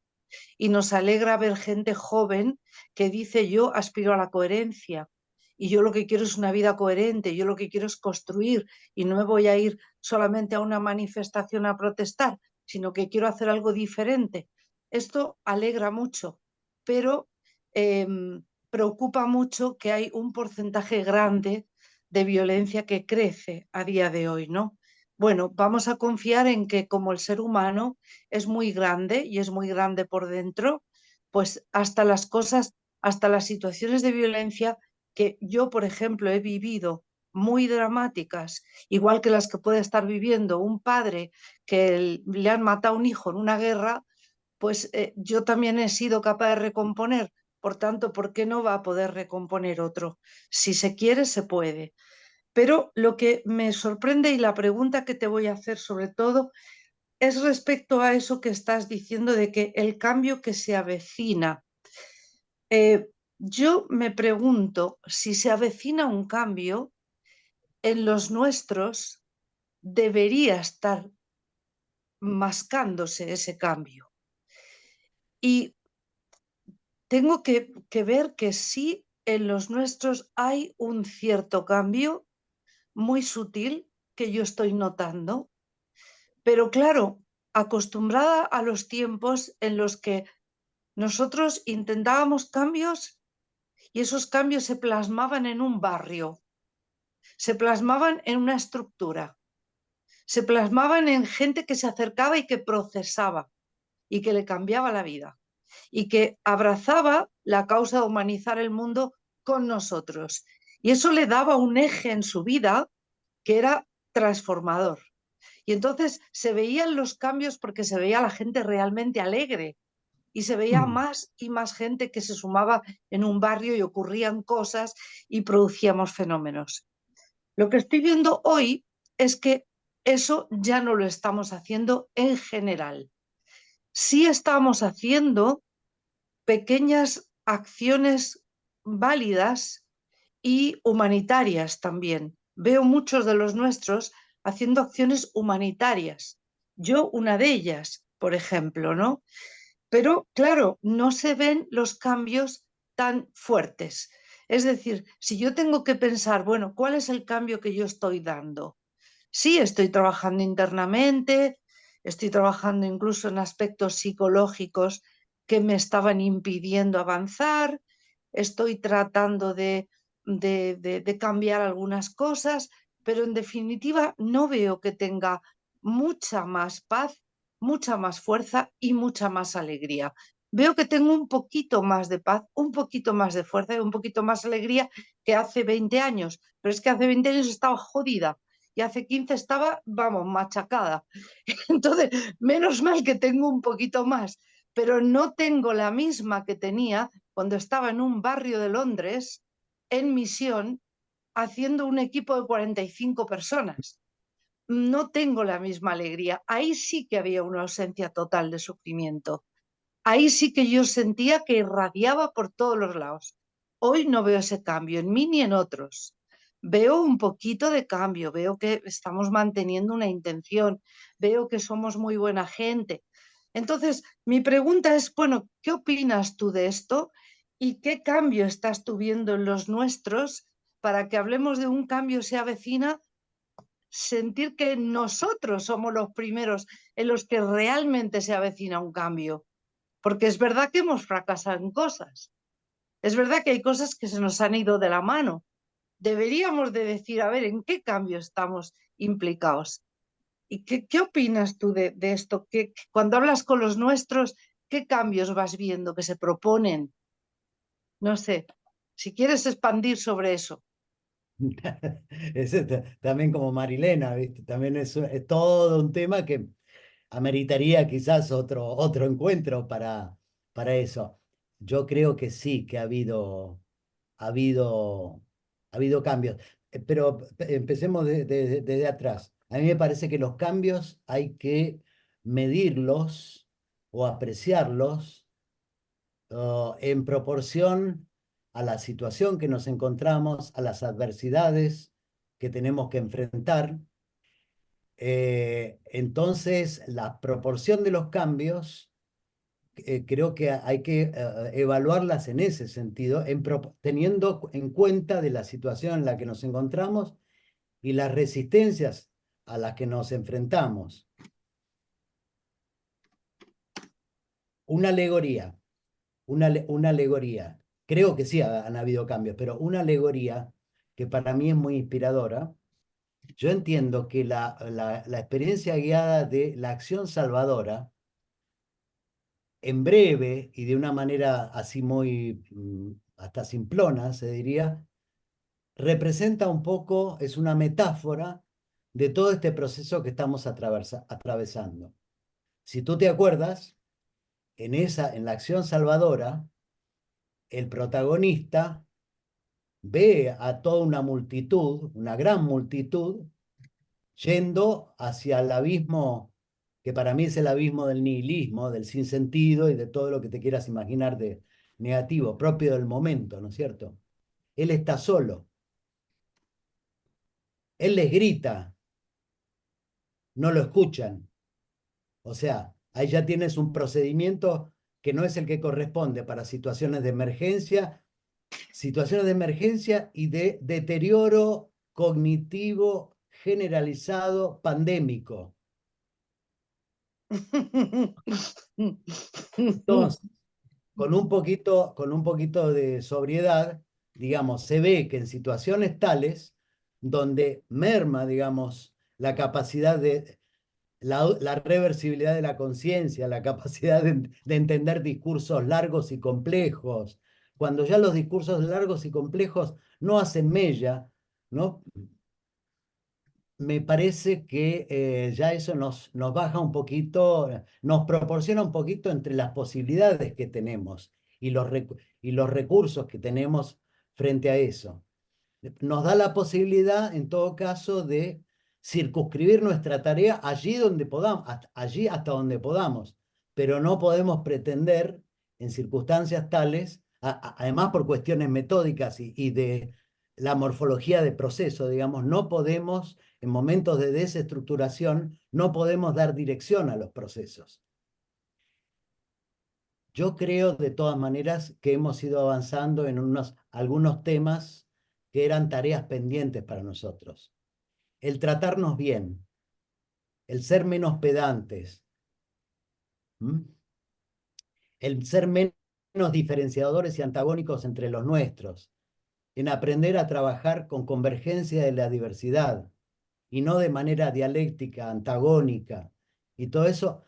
y nos alegra ver gente joven que dice yo aspiro a la coherencia y yo lo que quiero es una vida coherente, yo lo que quiero es construir y no me voy a ir solamente a una manifestación a protestar, sino que quiero hacer algo diferente. Esto alegra mucho, pero preocupa mucho que hay un porcentaje grande de violencia que crece a día de hoy, ¿no? Bueno, vamos a confiar en que como el ser humano es muy grande y es muy grande por dentro, pues hasta las cosas, hasta las situaciones de violencia que yo, por ejemplo, he vivido muy dramáticas, igual que las que puede estar viviendo un padre que le han matado a un hijo en una guerra, pues yo también he sido capaz de recomponer. Por tanto, ¿por qué no va a poder recomponer otro? Si se quiere, se puede. Pero lo que me sorprende y la pregunta que te voy a hacer sobre todo es respecto a eso que estás diciendo de que el cambio que se avecina. Yo me pregunto si se avecina un cambio en los nuestros, debería estar mascándose ese cambio. Y tengo que ver que sí, en los nuestros hay un cierto cambio muy sutil que yo estoy notando, pero claro, acostumbrada a los tiempos en los que nosotros intentábamos cambios y esos cambios se plasmaban en un barrio, se plasmaban en una estructura, se plasmaban en gente que se acercaba y que procesaba y que le cambiaba la vida y que abrazaba la causa de humanizar el mundo con nosotros. Y eso le daba un eje en su vida que era transformador. Y entonces se veían los cambios porque se veía a la gente realmente alegre y se veía más y más gente que se sumaba en un barrio y ocurrían cosas y producíamos fenómenos. Lo que estoy viendo hoy es que eso ya no lo estamos haciendo en general. Sí estamos haciendo pequeñas acciones válidas y humanitarias también. Veo muchos de los nuestros haciendo acciones humanitarias. Yo una de ellas, por ejemplo, ¿no? Pero claro, no se ven los cambios tan fuertes. Es decir, si yo tengo que pensar, bueno, ¿cuál es el cambio que yo estoy dando? Sí, estoy trabajando internamente, estoy trabajando incluso en aspectos psicológicos que me estaban impidiendo avanzar, estoy tratando de cambiar algunas cosas, pero en definitiva no veo que tenga mucha más paz, mucha más fuerza y mucha más alegría. Veo que tengo un poquito más de paz, un poquito más de fuerza y un poquito más de alegría que hace 20 años, pero es que hace 20 años estaba jodida y hace 15 estaba, vamos, machacada. Entonces, menos mal que tengo un poquito más, pero no tengo la misma que tenía cuando estaba en un barrio de Londres, en misión, haciendo un equipo de 45 personas. No tengo la misma alegría. Ahí sí que había una ausencia total de sufrimiento. Ahí sí que yo sentía que irradiaba por todos los lados. Hoy no veo ese cambio en mí ni en otros. Veo un poquito de cambio, veo que estamos manteniendo una intención, veo que somos muy buena gente. Entonces, mi pregunta es, bueno, ¿qué opinas tú de esto? ¿Y qué cambio estás tú viendo en los nuestros para que hablemos de un cambio se avecina sentir que nosotros somos los primeros en los que realmente se avecina un cambio. Porque es verdad que hemos fracasado en cosas. Es verdad que hay cosas que se nos han ido de la mano. Deberíamos de decir, a ver, ¿en qué cambio estamos implicados? ¿Y qué opinas tú de esto? Cuando hablas con los nuestros, ¿qué cambios vas viendo que se proponen? No sé, si quieres expandir sobre eso. También como Marilena, ¿viste? También es todo un tema que ameritaría quizás otro encuentro para eso. Yo creo que sí, que ha habido, ha habido cambios. Pero empecemos desde atrás. A mí me parece que los cambios hay que medirlos o apreciarlos en proporción a la situación que nos encontramos, a las adversidades que tenemos que enfrentar. Entonces, la proporción de los cambios, creo que hay que evaluarlas en ese sentido, teniendo en cuenta de la situación en la que nos encontramos y las resistencias a las que nos enfrentamos. Una alegoría, una alegoría. Creo que sí han habido cambios, pero una alegoría que para mí es muy inspiradora. Yo entiendo que la experiencia guiada de la acción salvadora, en breve y de una manera así muy hasta simplona, se diría, representa un poco, es una metáfora de todo este proceso que estamos atravesando. Si tú te acuerdas, en la acción salvadora, el protagonista ve a toda una multitud, una gran multitud, yendo hacia el abismo, que para mí es el abismo del nihilismo, del sinsentido y de todo lo que te quieras imaginar de negativo, propio del momento, ¿no es cierto? Él está solo. Él les grita, no lo escuchan. O sea, ahí ya tienes un procedimiento que no es el que corresponde para situaciones de emergencia y de deterioro cognitivo generalizado pandémico. Entonces, con un poquito de sobriedad, digamos, se ve que en situaciones tales donde merma, digamos, la capacidad de la reversibilidad de la conciencia, la capacidad de entender discursos largos y complejos, cuando ya los discursos largos y complejos no hacen mella, ¿no? Me parece que ya eso nos baja un poquito, nos proporciona un poquito entre las posibilidades que tenemos y los recursos que tenemos frente a eso. Nos da la posibilidad, en todo caso, de circunscribir nuestra tarea allí donde podamos, allí hasta donde podamos, pero no podemos pretender en circunstancias tales, además por cuestiones metódicas y de la morfología de proceso, digamos, no podemos, en momentos de desestructuración, no podemos dar dirección a los procesos. Yo creo, de todas maneras, que hemos ido avanzando en algunos temas que eran tareas pendientes para nosotros. El tratarnos bien, el ser menos pedantes, el ser menos diferenciadores y antagónicos entre los nuestros, en aprender a trabajar con convergencia de la diversidad y no de manera dialéctica, antagónica. Y todo eso,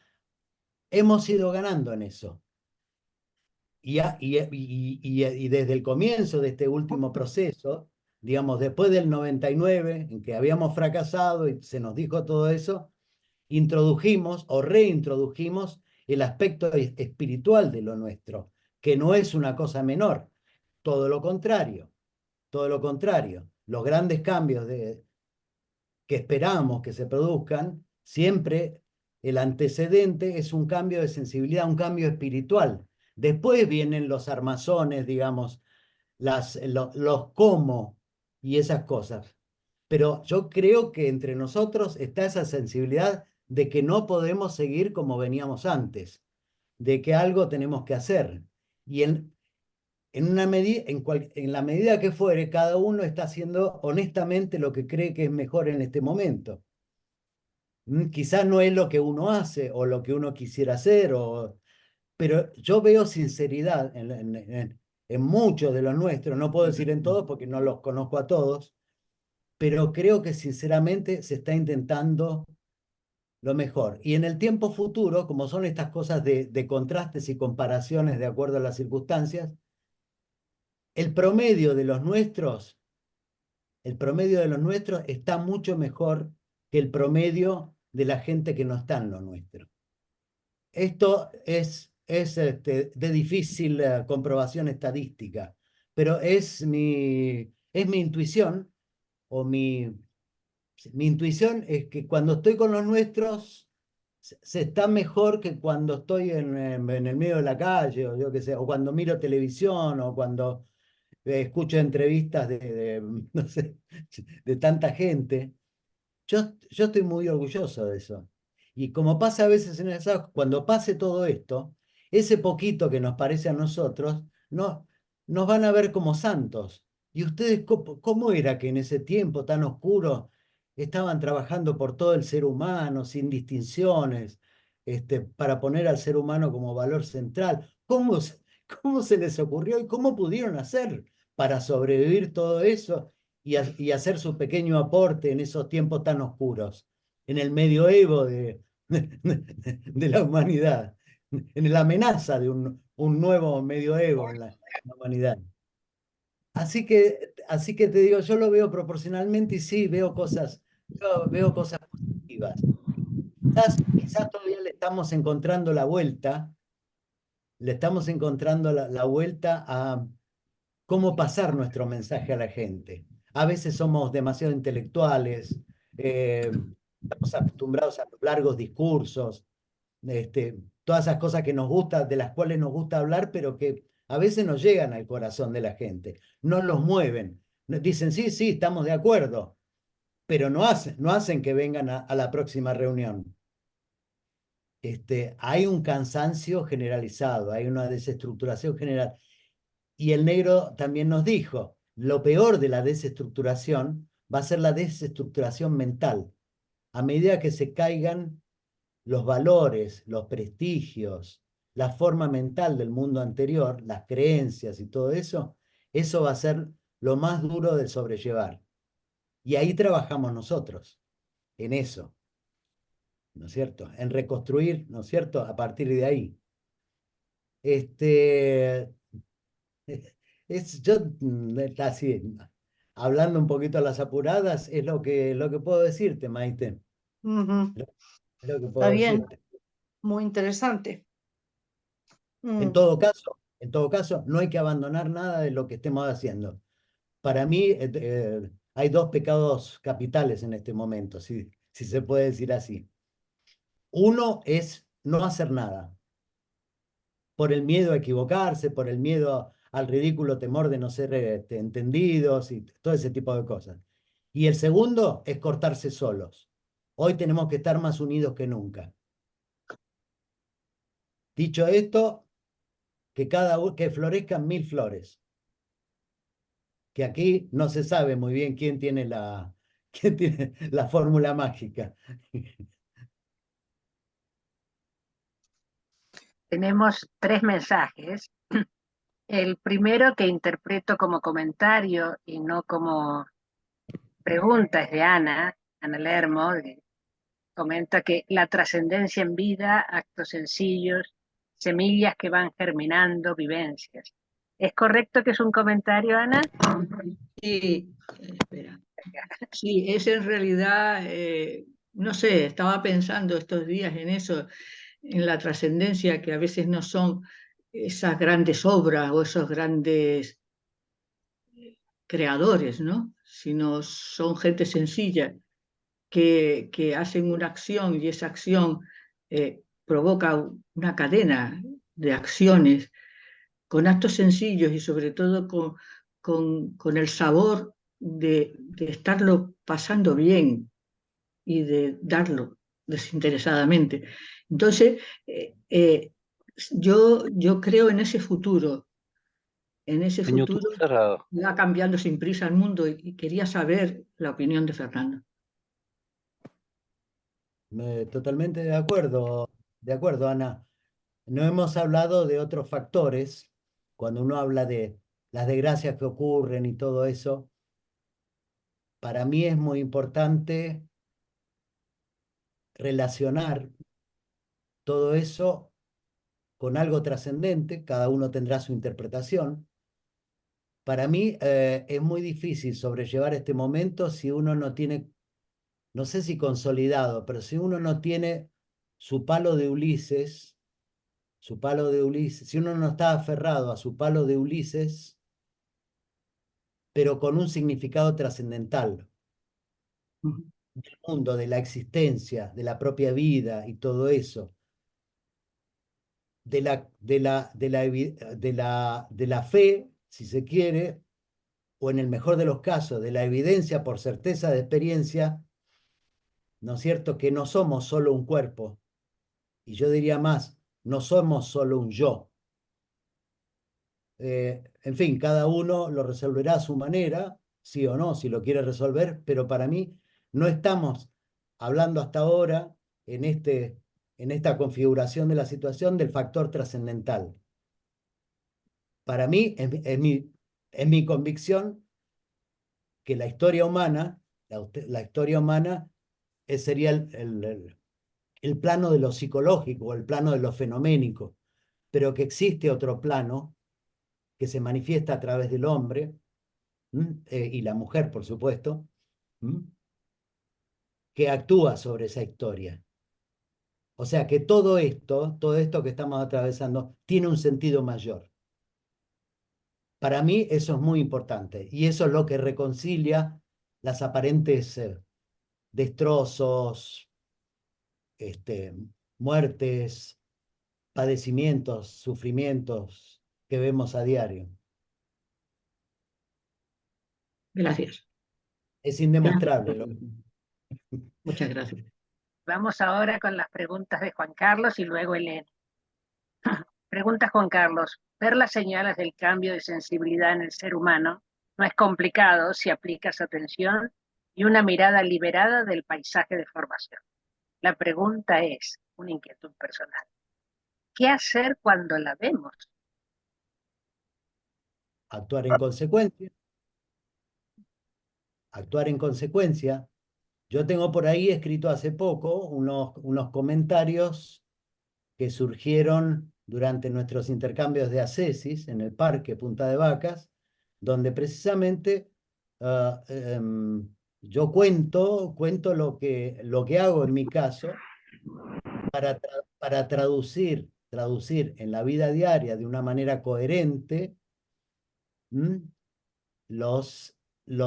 hemos ido ganando en eso. Y desde el comienzo de este último proceso, digamos, después del 99, en que habíamos fracasado y se nos dijo todo eso, introdujimos o reintrodujimos el aspecto espiritual de lo nuestro, que no es una cosa menor, todo lo contrario, todo lo contrario. Los grandes cambios que esperamos que se produzcan, siempre el antecedente es un cambio de sensibilidad, un cambio espiritual. Después vienen los armazones, digamos, los cómo y esas cosas. Pero yo creo que entre nosotros está esa sensibilidad de que no podemos seguir como veníamos antes, de que algo tenemos que hacer. en en la medida que fuere, cada uno está haciendo honestamente lo que cree que es mejor en este momento. Quizás no es lo que uno hace o lo que uno quisiera hacer, pero yo veo sinceridad en muchos de los nuestros, no puedo decir en todos porque no los conozco a todos, pero creo que sinceramente se está intentando lo mejor. Y en el tiempo futuro, como son estas cosas de contrastes y comparaciones de acuerdo a las circunstancias, el promedio de los nuestros, está mucho mejor que el promedio de la gente que no está en lo nuestro. Esto es de difícil comprobación estadística, pero es mi intuición, o mi intuición es que cuando estoy con los nuestros se está mejor que cuando estoy en el medio de la calle, o yo qué sé, o cuando miro televisión, o cuando escucho entrevistas no sé, de tanta gente. Yo estoy muy orgulloso de eso. Y como pasa a veces cuando pase todo esto, ese poquito que nos parece a nosotros, no, nos van a ver como santos. ¿Y ustedes cómo era que en ese tiempo tan oscuro estaban trabajando por todo el ser humano, sin distinciones, para poner al ser humano como valor central? ¿Cómo se les ocurrió y cómo pudieron hacer para sobrevivir todo eso y hacer su pequeño aporte en esos tiempos tan oscuros, en el medioevo de la humanidad, en la amenaza de un nuevo medioevo en la humanidad? Así que te digo, yo lo veo proporcionalmente y sí, veo cosas positivas. Quizás todavía le estamos encontrando la vuelta, la vuelta a cómo pasar nuestro mensaje a la gente. A veces somos demasiado intelectuales, estamos acostumbrados a los largos discursos, todas esas cosas que nos gusta, de las cuales nos gusta hablar, pero que a veces no llegan al corazón de la gente, no los mueven. Dicen, sí, sí, estamos de acuerdo, pero no hacen que vengan a la próxima reunión. Hay un cansancio generalizado, hay una desestructuración general. Y el negro también nos dijo, lo peor de la desestructuración va a ser la desestructuración mental. A medida que se caigan los valores, los prestigios, la forma mental del mundo anterior, las creencias y todo eso, eso va a ser lo más duro de sobrellevar. Y ahí trabajamos nosotros, en eso, ¿no es cierto? En reconstruir, ¿no es cierto? A partir de ahí. Así, hablando un poquito a las apuradas, es lo que puedo decirte, Maite. Ujú. Es lo que Está puedo bien, decirte. muy interesante. En todo caso, no hay que abandonar nada de lo que estemos haciendo. Para mí, hay dos pecados capitales en este momento, si se puede decir así. Uno es no hacer nada, por el miedo a equivocarse, por el miedo al ridículo temor de no ser entendidos y todo ese tipo de cosas. Y el segundo es cortarse solos. Hoy tenemos que estar más unidos que nunca. Dicho esto, que florezcan 1000 flores. Que aquí no se sabe muy bien quién tiene quién tiene la fórmula mágica. Tenemos 3 mensajes. El primero, que interpreto como comentario y no como pregunta, es de Ana Lermo, que comenta que la trascendencia en vida, actos sencillos, semillas que van germinando, vivencias. ¿Es correcto que es un comentario, Ana? Sí, espera. Sí, es en realidad, no sé, estaba pensando estos días en eso, en la trascendencia, que a veces no son esas grandes obras o esos grandes creadores, ¿no? Sino son gente sencilla que hacen una acción y esa acción provoca una cadena de acciones con actos sencillos y sobre todo con el sabor de estarlo pasando bien y de darlo desinteresadamente. Entonces, yo creo en ese futuro en ese Ceño futuro todo cerrado. va cambiando sin prisa el mundo y quería saber la opinión de Fernando. Totalmente de acuerdo, Ana. No hemos hablado de otros factores. Cuando uno habla de las desgracias que ocurren y todo eso, para mí es muy importante relacionar todo eso con algo trascendente. Cada uno tendrá su interpretación. Para mí es muy difícil sobrellevar este momento si uno no tiene, no sé si consolidado, pero si uno no tiene su palo de Ulises, si uno no está aferrado a su palo de Ulises, pero con un significado trascendental del mundo, de la existencia, de la propia vida y todo eso, de la fe, si se quiere, o en el mejor de los casos, de la evidencia por certeza de experiencia, ¿no es cierto? Que no somos solo un cuerpo, y yo diría más, no somos solo un yo. En fin, cada uno lo resolverá a su manera, sí o no, si lo quiere resolver, pero para mí no estamos hablando hasta ahora en esta configuración de la situación del factor trascendental. Para mí, es mi convicción que la historia humana, historia humana sería el plano de lo psicológico, el plano de lo fenoménico, pero que existe otro plano que se manifiesta a través del hombre y la mujer, por supuesto, que actúa sobre esa historia. O sea que todo esto que estamos atravesando, tiene un sentido mayor. Para mí eso es muy importante y eso es lo que reconcilia las aparentes destrozos, muertes, padecimientos, sufrimientos que vemos a diario. Gracias. Es indemostrable. Muchas gracias. Vamos ahora con las preguntas de Juan Carlos y luego Elena. Pregunta Juan Carlos. Ver las señales del cambio de sensibilidad en el ser humano no es complicado si aplicas atención y una mirada liberada del paisaje de formación. La pregunta es, una inquietud personal, ¿qué hacer cuando la vemos? Actuar en consecuencia. Actuar en consecuencia. Yo tengo por ahí escrito hace poco unos comentarios que surgieron durante nuestros intercambios de ascesis en el Parque Punta de Vacas, donde precisamente yo cuento lo que hago en mi caso para traducir en la vida diaria de una manera coherente los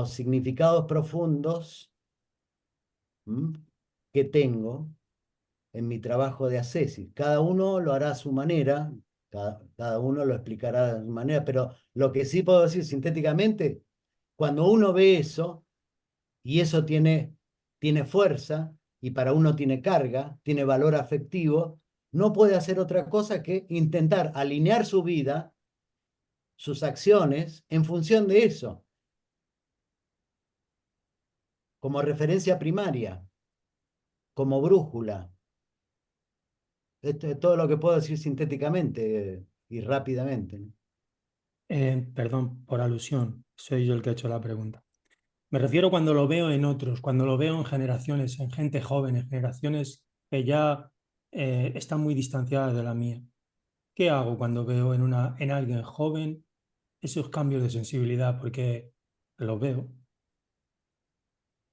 significados profundos que tengo en mi trabajo de ascesis. Cada uno lo hará a su manera, cada uno lo explicará de su manera, pero lo que sí puedo decir sintéticamente, cuando uno ve eso, y eso tiene fuerza, y para uno tiene carga, tiene valor afectivo, no puede hacer otra cosa que intentar alinear su vida, sus acciones, en función de eso, como referencia primaria, como brújula. Esto es todo lo que puedo decir sintéticamente y rápidamente, ¿no? Perdón, por alusión, soy yo el que ha hecho la pregunta. Me refiero cuando lo veo en otros, cuando lo veo en generaciones, en gente joven, en generaciones que ya están muy distanciadas de la mía. ¿Qué hago cuando veo en alguien joven esos cambios de sensibilidad? Porque lo veo.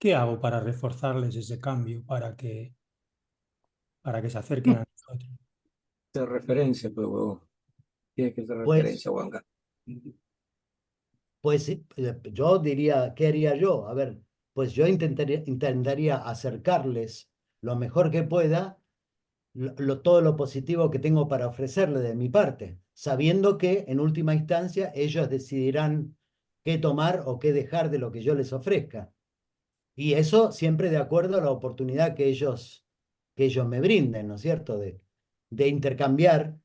¿Qué hago para reforzarles ese cambio, para que se acerquen a nosotros? De referencia, pues, huevón. Tiene que ser Pues, referencia, Juanca. pues yo diría, ¿qué haría yo? A ver, pues yo intentaría acercarles lo mejor que pueda todo lo positivo que tengo para ofrecerle de mi parte, sabiendo que en última instancia ellos decidirán qué tomar o qué dejar de lo que yo les ofrezca. Y eso siempre de acuerdo a la oportunidad que ellos me brinden, ¿no es cierto? De intercambiar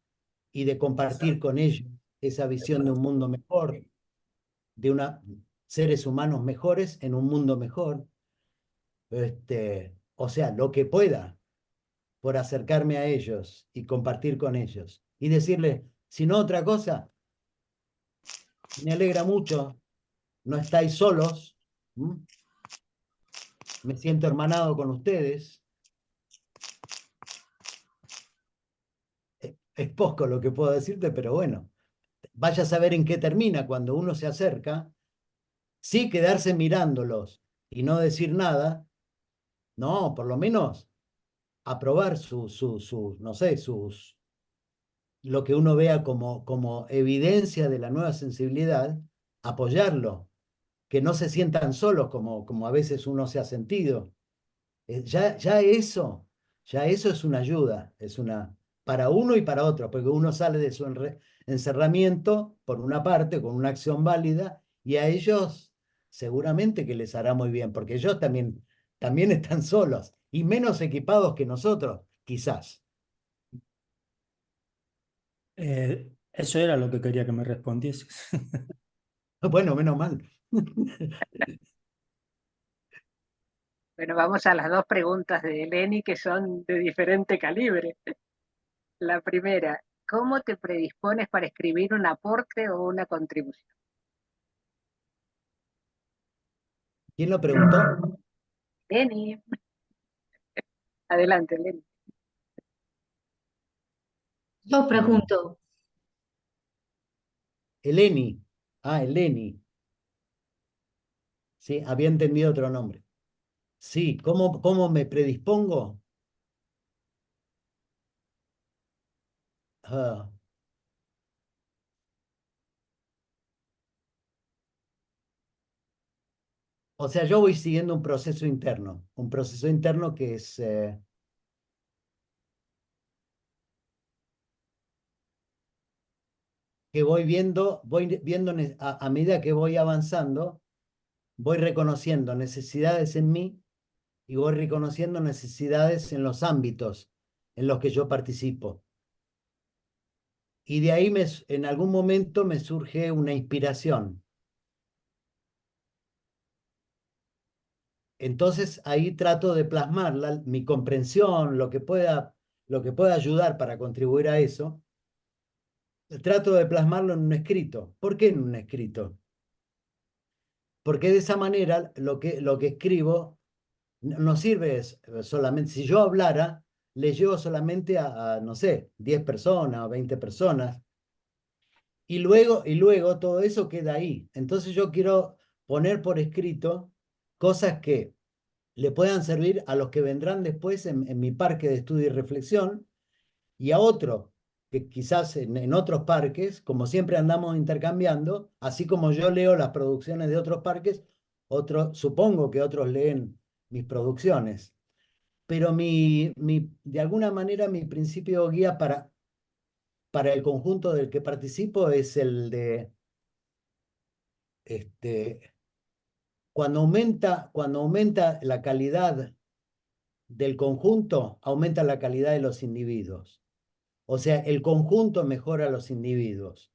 y de compartir con ellos esa visión de un mundo mejor, de seres humanos mejores en un mundo mejor. O sea, lo que pueda por acercarme a ellos y compartir con ellos. Y decirles, si no otra cosa, me alegra mucho, no estáis solos, ¿m? Me siento hermanado con ustedes. Es poco lo que puedo decirte, pero bueno, vaya a saber en qué termina cuando uno se acerca. Sí, quedarse mirándolos y no decir nada, no, por lo menos aprobar no sé, lo que uno vea como evidencia de la nueva sensibilidad, apoyarlo, que no se sientan solos como a veces uno se ha sentido. Ya eso es una ayuda, para uno y para otro, porque uno sale de su encerramiento, por una parte, con una acción válida, y a ellos seguramente que les hará muy bien, porque ellos también están solos y menos equipados que nosotros, quizás. Eso era lo que quería que me respondieses. Bueno, menos mal. Bueno, vamos a las dos preguntas de Eleni que son de diferente calibre. La primera, ¿cómo te predispones para escribir un aporte o una contribución? ¿Quién lo preguntó? Eleni. Adelante, Eleni. Yo pregunto. Eleni. Eleni. Sí, había entendido otro nombre. Sí, ¿cómo me predispongo? Ah, o sea, yo voy siguiendo un proceso interno que es que voy viendo a medida que voy avanzando, voy reconociendo necesidades en mí y voy reconociendo necesidades en los ámbitos en los que yo participo. Y de ahí en algún momento me surge una inspiración. Entonces ahí trato de plasmar mi comprensión, lo que pueda ayudar para contribuir a eso. Trato de plasmarlo en un escrito. ¿Por qué en un escrito? Porque de esa manera lo que escribo no sirve solamente, si yo hablara, le llevo solamente no sé, 10 personas o 20 personas, y luego todo eso queda ahí. Entonces yo quiero poner por escrito cosas que le puedan servir a los que vendrán después en mi parque de estudio y reflexión, y a otro que quizás en otros parques, como siempre andamos intercambiando, así como yo leo las producciones de otros parques, supongo que otros leen mis producciones. Pero de alguna manera mi principio guía para el conjunto del que participo es el de cuando aumenta la calidad del conjunto, aumenta la calidad de los individuos. O sea, el conjunto mejora a los individuos.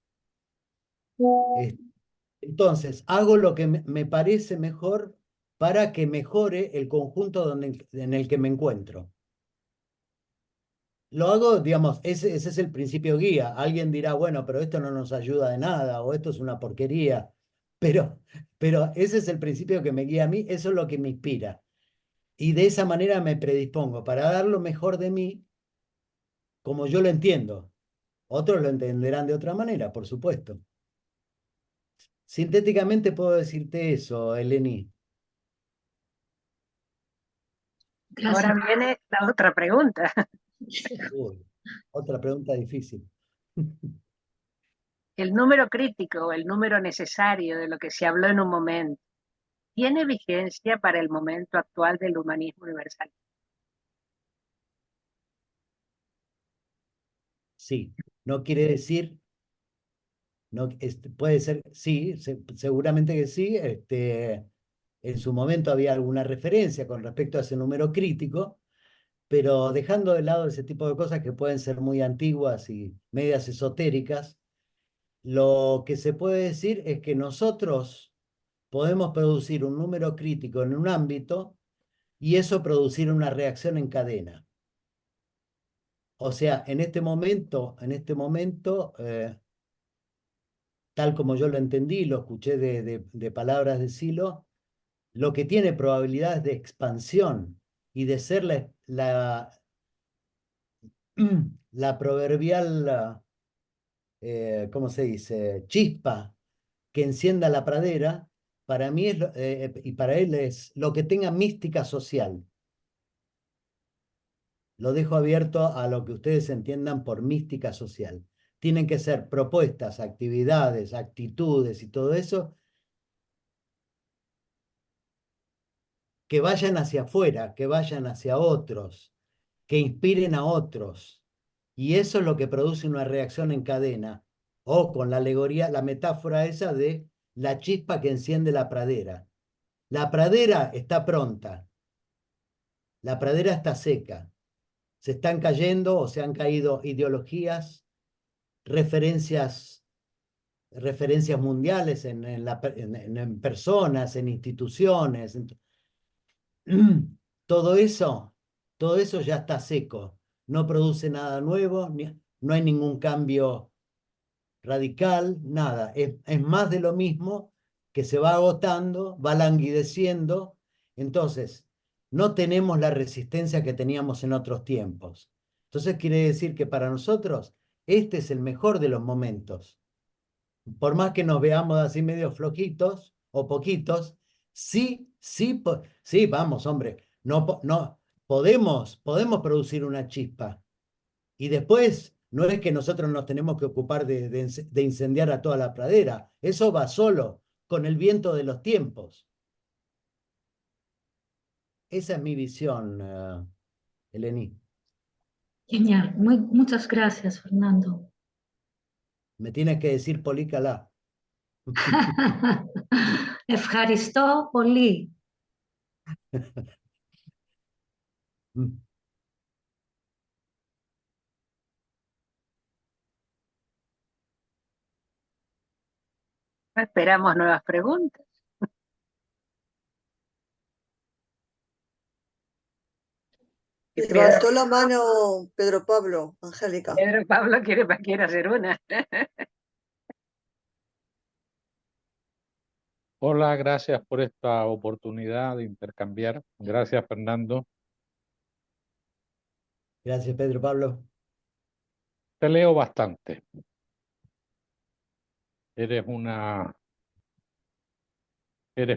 Entonces, hago lo que me parece mejor para que mejore el conjunto en el que me encuentro. Lo hago, digamos, ese es el principio guía. Alguien dirá, bueno, pero esto no nos ayuda de nada o esto es una porquería. Pero ese es el principio que me guía a mí, eso es lo que me inspira. Y de esa manera me predispongo para dar lo mejor de mí como yo lo entiendo. Otros lo entenderán de otra manera, por supuesto. Sintéticamente puedo decirte eso, Eleni. Ahora viene la otra pregunta. Uy, otra pregunta difícil. El número crítico o el número necesario de lo que se habló en un momento, ¿tiene vigencia para el momento actual del humanismo universal? Sí, no quiere decir, no, puede ser, sí, seguramente que sí. En su momento había alguna referencia con respecto a ese número crítico, pero dejando de lado ese tipo de cosas que pueden ser muy antiguas y medias esotéricas, lo que se puede decir es que nosotros podemos producir un número crítico en un ámbito y eso producir una reacción en cadena. O sea, en este momento, tal como yo lo entendí, lo escuché de palabras de Silo, lo que tiene probabilidades de expansión y de ser la proverbial, ¿cómo se dice?, chispa que encienda la pradera, para mí y para él es lo que tenga mística social. Lo dejo abierto a lo que ustedes entiendan por mística social. Tienen que ser propuestas, actividades, actitudes y todo eso que vayan hacia afuera, que vayan hacia otros, que inspiren a otros. Y eso es lo que produce una reacción en cadena. O con la alegoría, la metáfora esa de la chispa que enciende la pradera. La pradera está pronta. La pradera está seca. Se están cayendo o se han caído ideologías, referencias mundiales en personas, en instituciones. Todo eso, todo eso ya está seco. No produce nada nuevo, no hay ningún cambio radical, nada. Es más de lo mismo que se va agotando, va languideciendo. Entonces, no tenemos la resistencia que teníamos en otros tiempos. Entonces quiere decir que para nosotros este es el mejor de los momentos. Por más que nos veamos así medio flojitos o poquitos, sí, sí, vamos, hombre, no, podemos producir una chispa. Y después, no es que nosotros nos tenemos que ocupar de incendiar a toda la pradera, eso va solo, con el viento de los tiempos. Esa es mi visión, Eleni. Genial, muchas gracias, Fernando. Me tienes que decir Polícala. Ευχαριστώ πολύ. Esperamos nuevas preguntas. Levantó la mano Pedro Pablo, Angélica. Pedro Pablo quiere hacer una. Hola, gracias por esta oportunidad de intercambiar. Gracias, Fernando. Gracias, Pedro Pablo. Te leo bastante. Eres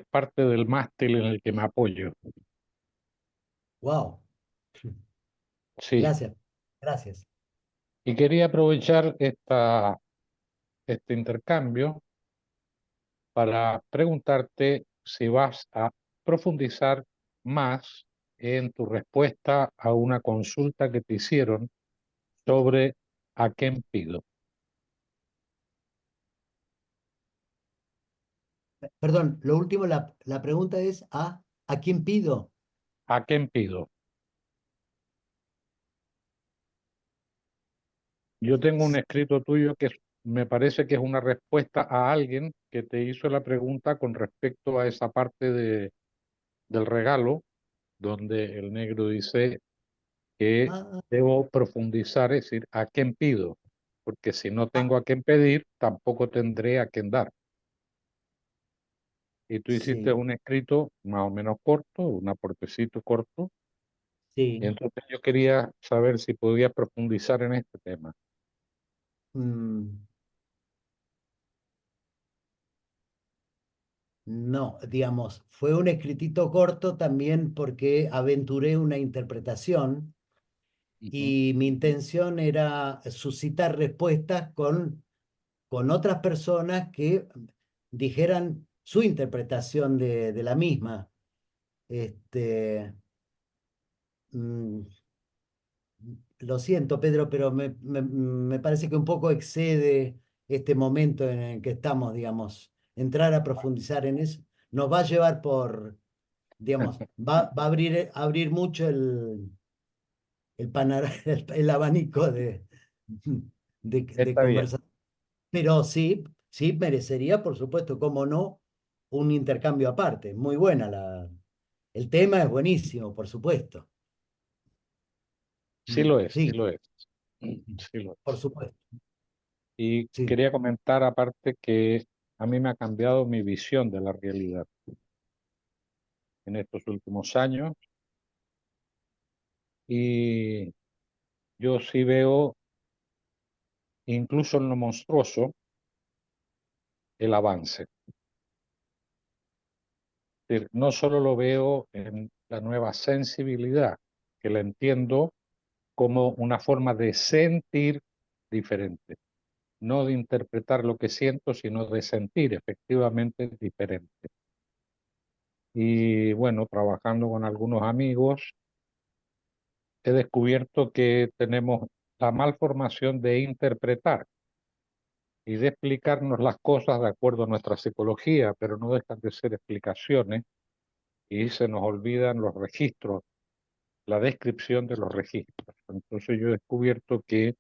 parte del mástil en el que me apoyo. Wow. Sí. Gracias. Y quería aprovechar este intercambio para preguntarte si vas a profundizar más en tu respuesta a una consulta que te hicieron sobre a quién pido. Perdón, lo último, la pregunta es ¿a quién pido? ¿A quién pido? Yo tengo un escrito tuyo que me parece que es una respuesta a alguien que te hizo la pregunta con respecto a esa parte del regalo, donde el negro dice que debo profundizar, es decir, ¿a quién pido? Porque si no tengo a quién pedir, tampoco tendré a quién dar. Y tú hiciste un escrito más o menos corto, un aportecito corto. Sí. Y entonces yo quería saber si podía profundizar en este tema. No, digamos, fue un escritito corto también porque aventuré una interpretación y mi intención era suscitar respuestas con otras personas que dijeran su interpretación de la misma. Lo siento, Pedro, pero me parece que un poco excede este momento en el que estamos, digamos. Entrar a profundizar en eso nos va a llevar digamos, va a abrir mucho el abanico de Está bien. conversación. Pero sí, sí merecería, por supuesto, cómo no, un intercambio aparte. Muy buena el tema es buenísimo, por supuesto. Sí lo es, sí Sí, lo es. Sí lo por es. supuesto. Y Sí, quería comentar aparte que a mí me ha cambiado mi visión de la realidad en estos últimos años y yo sí veo, incluso en lo monstruoso, el avance. Es decir, no solo lo veo en la nueva sensibilidad, que la entiendo como una forma de sentir diferente, no de interpretar lo que siento, sino de sentir efectivamente diferente. Y bueno, trabajando con algunos amigos, he descubierto que tenemos la malformación de interpretar y de explicarnos las cosas de acuerdo a nuestra psicología, pero no dejan de ser explicaciones y se nos olvidan los registros, la descripción de los registros. Entonces yo he descubierto que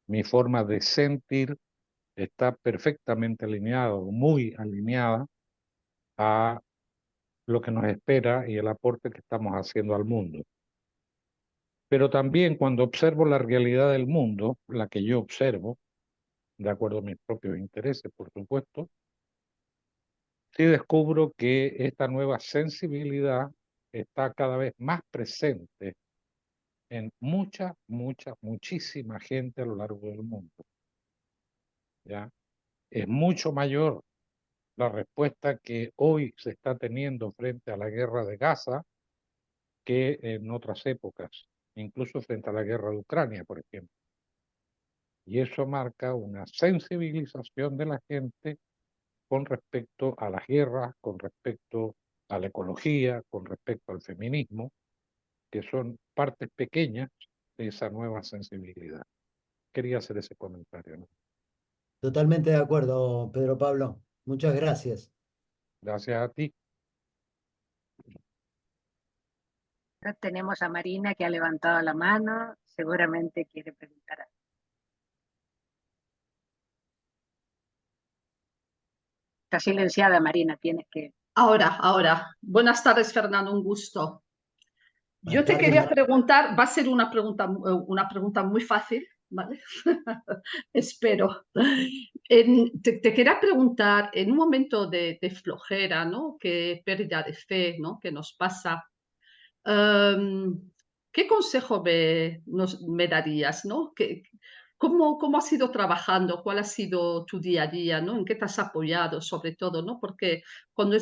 mi forma de sentir está perfectamente alineada, muy alineada a lo que nos espera y el aporte que estamos haciendo al mundo. Pero también cuando observo la realidad del mundo, la que yo observo, de acuerdo a mis propios intereses, por supuesto, sí descubro que esta nueva sensibilidad está cada vez más presente en muchísima gente a lo largo del mundo. ¿Ya? Es mucho mayor la respuesta que hoy se está teniendo frente a la guerra de Gaza que en otras épocas, incluso frente a la guerra de Ucrania, por ejemplo. Y eso marca una sensibilización de la gente con respecto a las guerras, con respecto a la ecología, con respecto al feminismo, que son partes pequeñas de esa nueva sensibilidad. Quería hacer ese comentario, ¿no? totalmente de acuerdo, Pedro Pablo. Muchas gracias. Gracias a ti. Ahora tenemos a Marina que ha levantado la mano, seguramente quiere preguntar algo. Está silenciada, Marina, tienes que... Ahora. Buenas tardes, Fernando, un gusto. Yo Buenas te tardes, quería María. preguntar, va a ser una pregunta muy fácil, ¿vale? Espero. Te quería preguntar, en un momento de flojera, ¿no? Que pérdida de fe, ¿no? Que nos pasa, ¿qué consejo me darías, ¿no? ¿Cómo has ido trabajando? ¿Cuál ha sido tu día a día, ¿no? ¿En qué te has apoyado, sobre todo, ¿no? Porque cuando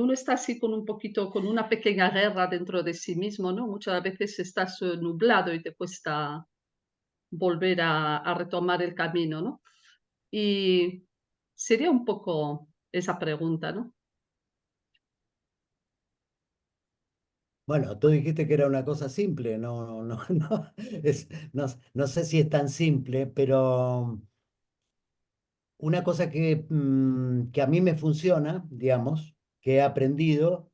uno está así con un poquito, con una pequeña guerra dentro de sí mismo, ¿no? Muchas veces estás nublado y te cuesta volver a retomar el camino, ¿no? Y sería un poco esa pregunta, ¿no? Bueno, tú dijiste que era una cosa simple, no sé si es tan simple, pero una cosa que a mí me funciona, digamos, que he aprendido,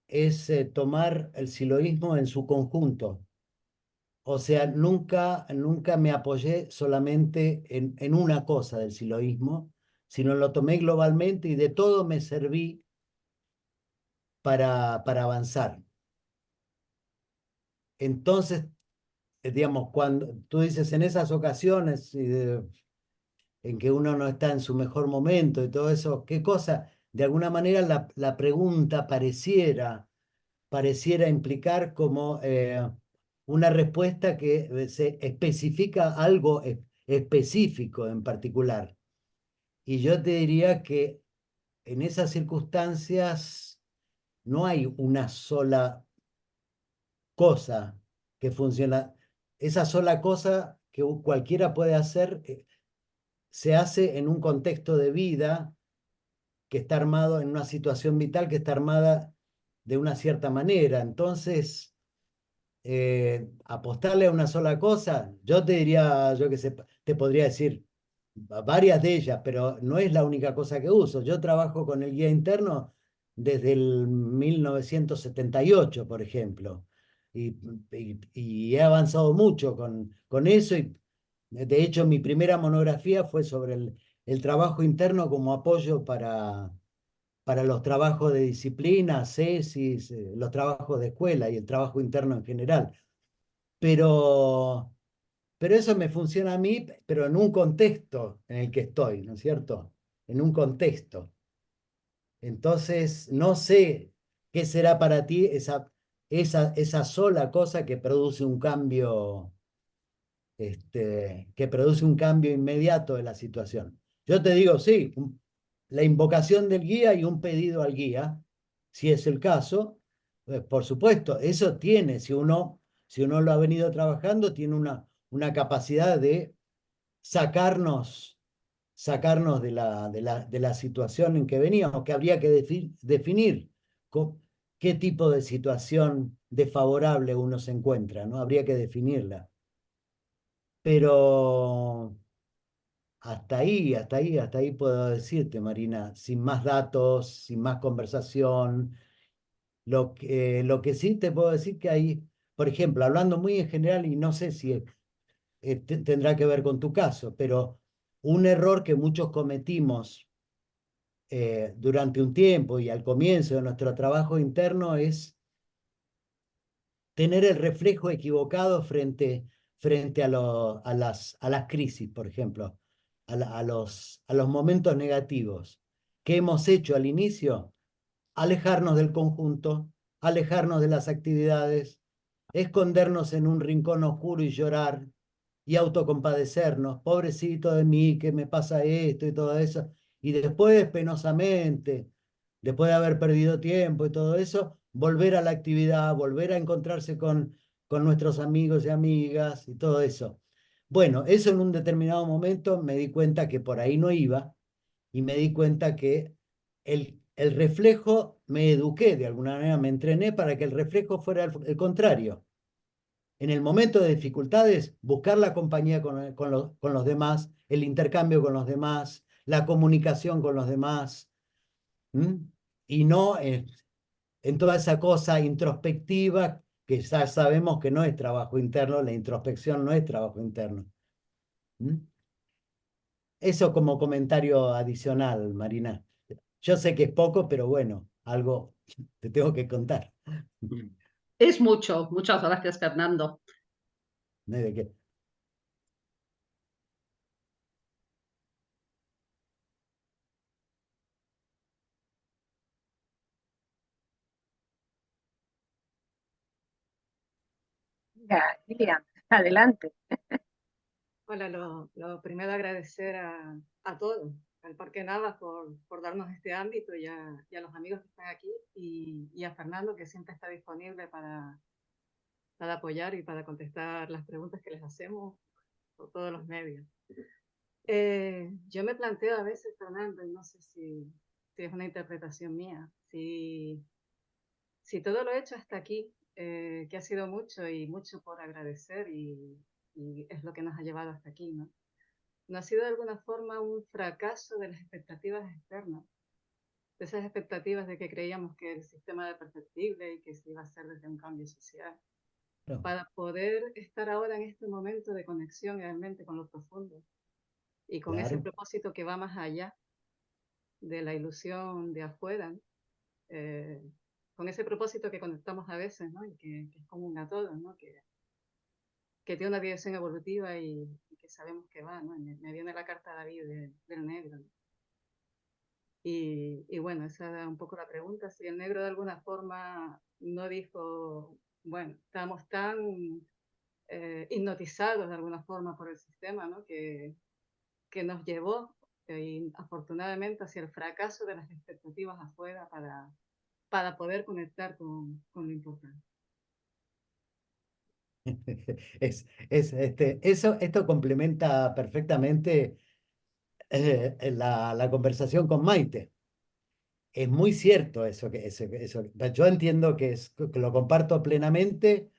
es tomar el siloísmo en su conjunto. O sea, nunca me apoyé solamente en una cosa del siloísmo, sino lo tomé globalmente y de todo me serví para avanzar. Entonces, digamos, cuando tú dices en esas ocasiones en que uno no está en su mejor momento y todo eso, ¿qué cosa? De alguna manera la pregunta pareciera implicar como una respuesta que se especifica algo específico en particular. Y yo te diría que en esas circunstancias no hay una sola cosa que funciona. Esa sola cosa que cualquiera puede hacer se hace en un contexto de vida que está armado, en una situación vital que está armada de una cierta manera. Entonces, apostarle a una sola cosa, yo te diría, yo que sé, te podría decir varias de ellas, pero no es la única cosa que uso. Yo trabajo con el guía interno desde el 1978, por ejemplo, y he avanzado mucho con eso De hecho, mi primera monografía fue sobre el trabajo interno como apoyo para los trabajos de disciplina, tesis, los trabajos de escuela y el trabajo interno en general. Pero eso me funciona a mí, pero en un contexto en el que estoy, ¿no es cierto? En un contexto. Entonces, no sé qué será para ti esa sola cosa que produce un cambio, que produce un cambio inmediato de la situación. Yo te digo, sí, la invocación del guía y un pedido al guía, si es el caso, por supuesto, eso tiene, si uno lo ha venido trabajando, tiene una capacidad de sacarnos de la situación en que veníamos, que habría que definir qué tipo de situación desfavorable uno se encuentra, ¿no? Habría que definirla. Pero hasta ahí puedo decirte, Marina, sin más datos, sin más conversación. Lo que sí te puedo decir que hay, por ejemplo, hablando muy en general, y no sé si tendrá que ver con tu caso, pero un error que muchos cometimos durante un tiempo y al comienzo de nuestro trabajo interno es tener el reflejo equivocado frente a las crisis, por ejemplo, a los momentos negativos. ¿Qué hemos hecho al inicio? Alejarnos del conjunto, alejarnos de las actividades, escondernos en un rincón oscuro y llorar y autocompadecernos, pobrecito de mí, que me pasa esto y todo eso, y después penosamente, después de haber perdido tiempo y todo eso, volver a la actividad, volver a encontrarse con nuestros amigos y amigas y todo eso. Bueno, eso en un determinado momento me di cuenta que por ahí no iba y me di cuenta que el reflejo, me eduqué de alguna manera, me entrené para que el reflejo fuera el contrario. En el momento de dificultades, buscar la compañía con los demás, el intercambio con los demás, la comunicación con los demás, ¿m? Y no en toda esa cosa introspectiva que ya sabemos que no es trabajo interno, la introspección no es trabajo interno. ¿M? Eso como comentario adicional, Marina. Yo sé que es poco, pero bueno, algo te tengo que contar. Es mucho. Muchas gracias, Fernando. No hay de qué. Ya, Lilian, adelante. Hola, lo primero agradecer a todos, al Parque Navas por darnos este ámbito y a los amigos que están aquí y a Fernando que siempre está disponible para apoyar y para contestar las preguntas que les hacemos por todos los medios. Yo me planteo a veces, Fernando, y no sé si es una interpretación mía, si todo lo hecho hasta aquí, que ha sido mucho y mucho por agradecer y es lo que nos ha llevado hasta aquí, ¿no? ¿No ha sido de alguna forma un fracaso de las expectativas externas? De esas expectativas de que creíamos que el sistema era perfectible y que se iba a hacer desde un cambio social. No. Para poder estar ahora en este momento de conexión realmente con lo profundo y con ese Claro. propósito que va más allá de la ilusión de afuera, con ese propósito que conectamos a veces, ¿no? Y que es común a todos, ¿no? Que tiene una dirección evolutiva y que sabemos que va, ¿no? Me viene la carta David del negro, ¿no? Y bueno, esa era un poco la pregunta, si el negro de alguna forma no dijo, bueno, estamos tan hipnotizados de alguna forma por el sistema, ¿no? Que nos llevó afortunadamente hacia el fracaso de las expectativas afuera para poder conectar con lo importante. Esto complementa perfectamente la conversación con Maite. Es muy cierto eso. Yo entiendo que lo comparto plenamente.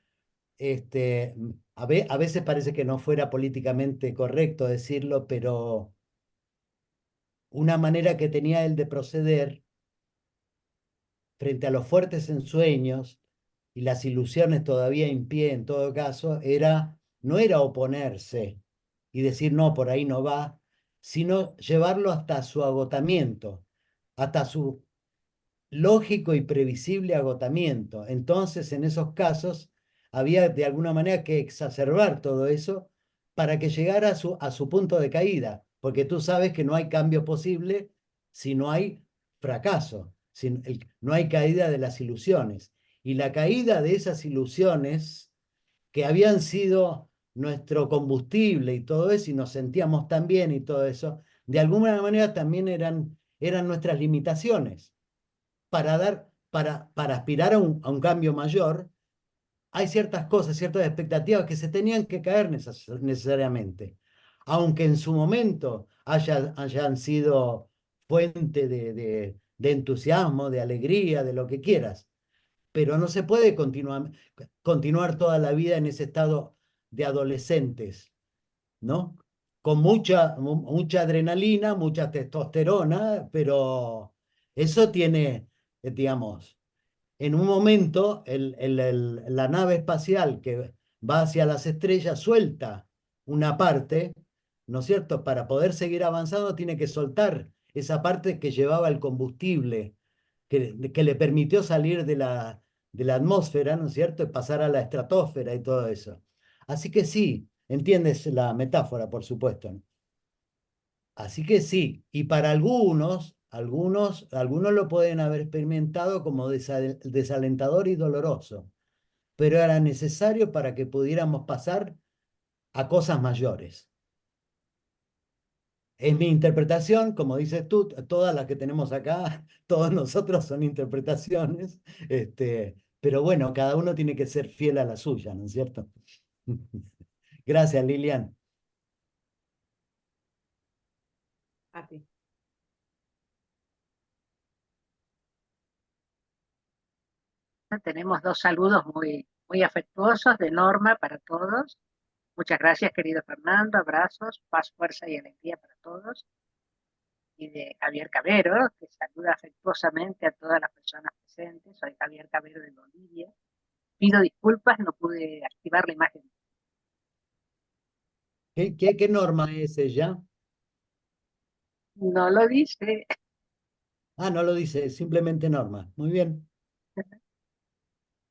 A veces parece que no fuera políticamente correcto decirlo, pero una manera que tenía él de proceder frente a los fuertes ensueños y las ilusiones todavía en pie en todo caso, no era oponerse y decir, no, por ahí no va, sino llevarlo hasta su agotamiento, hasta su lógico y previsible agotamiento. Entonces, en esos casos, había de alguna manera que exacerbar todo eso para que llegara a su punto de caída, porque tú sabes que no hay cambio posible si no hay fracaso, si no hay caída de las ilusiones. Y la caída de esas ilusiones que habían sido nuestro combustible y todo eso, y nos sentíamos tan bien y todo eso, de alguna manera también eran nuestras limitaciones para aspirar a un cambio mayor. Hay ciertas cosas, ciertas expectativas que se tenían que caer necesariamente, aunque en su momento hayan sido fuente de entusiasmo, de alegría, de lo que quieras, pero no se puede continuar toda la vida en ese estado de adolescentes, ¿no? Con mucha adrenalina, mucha testosterona, pero eso tiene, digamos, en un momento la nave espacial que va hacia las estrellas suelta una parte, ¿no es cierto? Para poder seguir avanzando tiene que soltar esa parte que llevaba el combustible, que le permitió salir de la atmósfera, ¿no es cierto? Y pasar a la estratosfera y todo eso. Así que sí, entiendes la metáfora, por supuesto, ¿no? Así que sí, y para algunos lo pueden haber experimentado como desalentador y doloroso, pero era necesario para que pudiéramos pasar a cosas mayores. Es mi interpretación, como dices tú, todas las que tenemos acá, todos nosotros son interpretaciones, pero bueno, cada uno tiene que ser fiel a la suya, ¿no es cierto? Gracias, Lilian. A ti. Tenemos dos saludos muy afectuosos de Norma para todos. Muchas gracias, querido Fernando. Abrazos, paz, fuerza y alegría para todos. Y de Javier Cabero, que saluda afectuosamente a todas las personas presentes. Soy Javier Cabero de Bolivia. Pido disculpas, no pude activar la imagen. ¿Qué norma es ella? No lo dice. Ah, no lo dice, simplemente norma. Muy bien.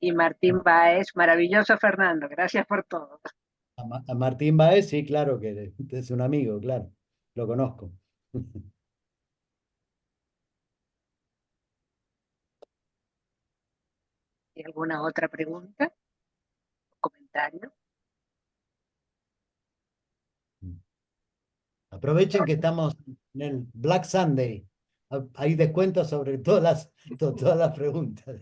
Y Martín Baez, maravilloso Fernando, gracias por todo. A Martín Baez, sí, claro que es un amigo, claro. Lo conozco. ¿Hay alguna otra pregunta? ¿Comentario? Aprovechen que estamos en el Black Sunday. Hay descuentos sobre todas las preguntas.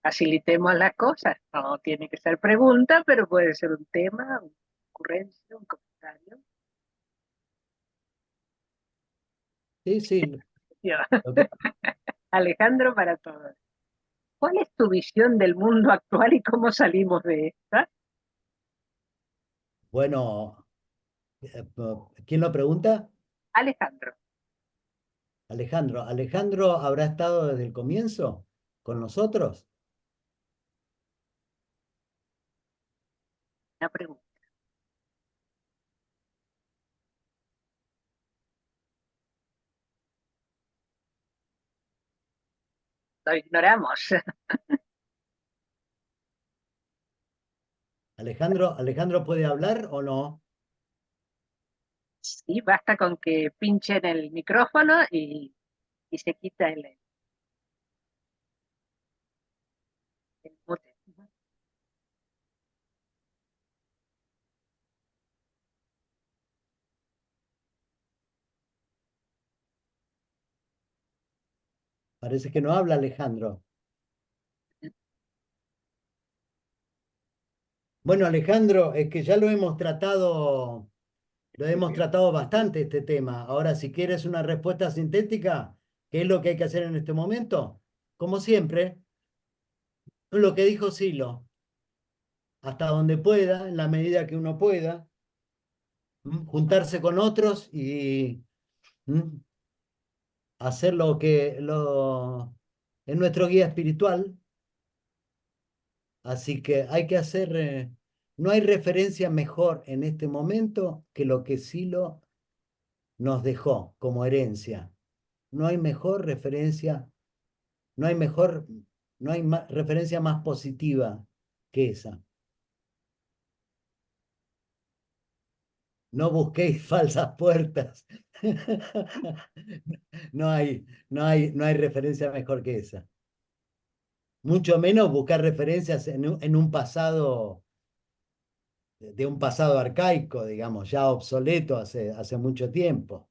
Facilitemos las cosas. No tiene que ser pregunta, pero puede ser un tema, una ocurrencia, un comentario. Sí, sí. Alejandro, para todos. ¿Cuál es tu visión del mundo actual y cómo salimos de esta? Bueno, ¿quién lo pregunta? Alejandro. Alejandro habrá estado desde el comienzo con nosotros. Una pregunta. Lo ignoramos. ¿Alejandro puede hablar o no? Sí, basta con que pinchen el micrófono y se quita el mute. Parece que no habla Alejandro. Bueno, Alejandro, es que ya lo hemos tratado bastante este tema. Ahora, si quieres una respuesta sintética, ¿qué es lo que hay que hacer en este momento? Como siempre, lo que dijo Silo, hasta donde pueda, en la medida que uno pueda, juntarse con otros y hacer es nuestro guía espiritual, así que hay que hacer, no hay referencia mejor en este momento que lo que Silo nos dejó como herencia. No hay mejor referencia, no hay mejor, no hay referencia más positiva que esa. No busquéis falsas puertas. No hay referencia mejor que esa. Mucho menos buscar referencias en un pasado, de un pasado arcaico, digamos, ya obsoleto hace mucho tiempo.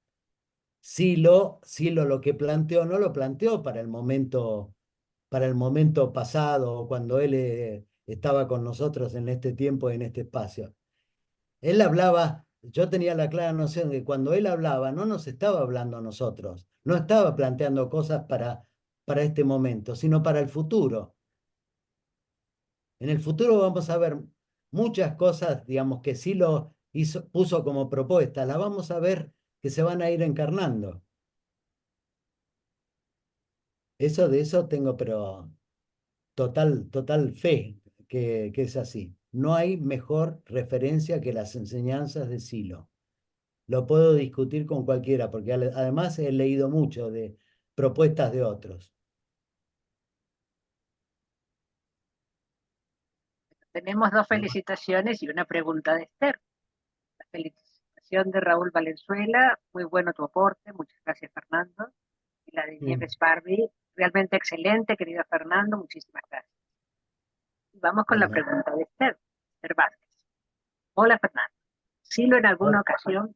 Silo lo que planteó, no lo planteó para el momento pasado, cuando él estaba con nosotros en este tiempo y en este espacio. Él hablaba, yo tenía la clara noción de que cuando él hablaba, no nos estaba hablando a nosotros, no estaba planteando cosas para este momento, sino para el futuro. En el futuro vamos a ver muchas cosas, digamos, que sí lo puso como propuesta, las vamos a ver que se van a ir encarnando. De eso tengo, pero total fe que es así. No hay mejor referencia que las enseñanzas de Silo. Lo puedo discutir con cualquiera, porque además he leído mucho de propuestas de otros. Tenemos dos felicitaciones y una pregunta de Esther. La felicitación de Raúl Valenzuela, muy bueno tu aporte, muchas gracias Fernando. Y la de Nieves Barbie, realmente excelente, querido Fernando, muchísimas gracias. Y vamos con la pregunta de Esther Vázquez. Hola Fernando, Silo en alguna ocasión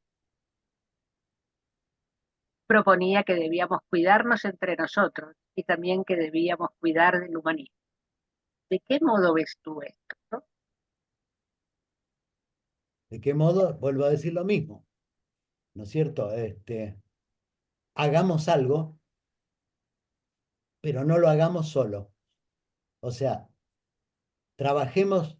proponía que debíamos cuidarnos entre nosotros y también que debíamos cuidar del humanismo. ¿De qué modo ves tú esto? ¿De qué modo? Vuelvo a decir lo mismo, ¿no es cierto? Hagamos algo, pero no lo hagamos solo. O sea, trabajemos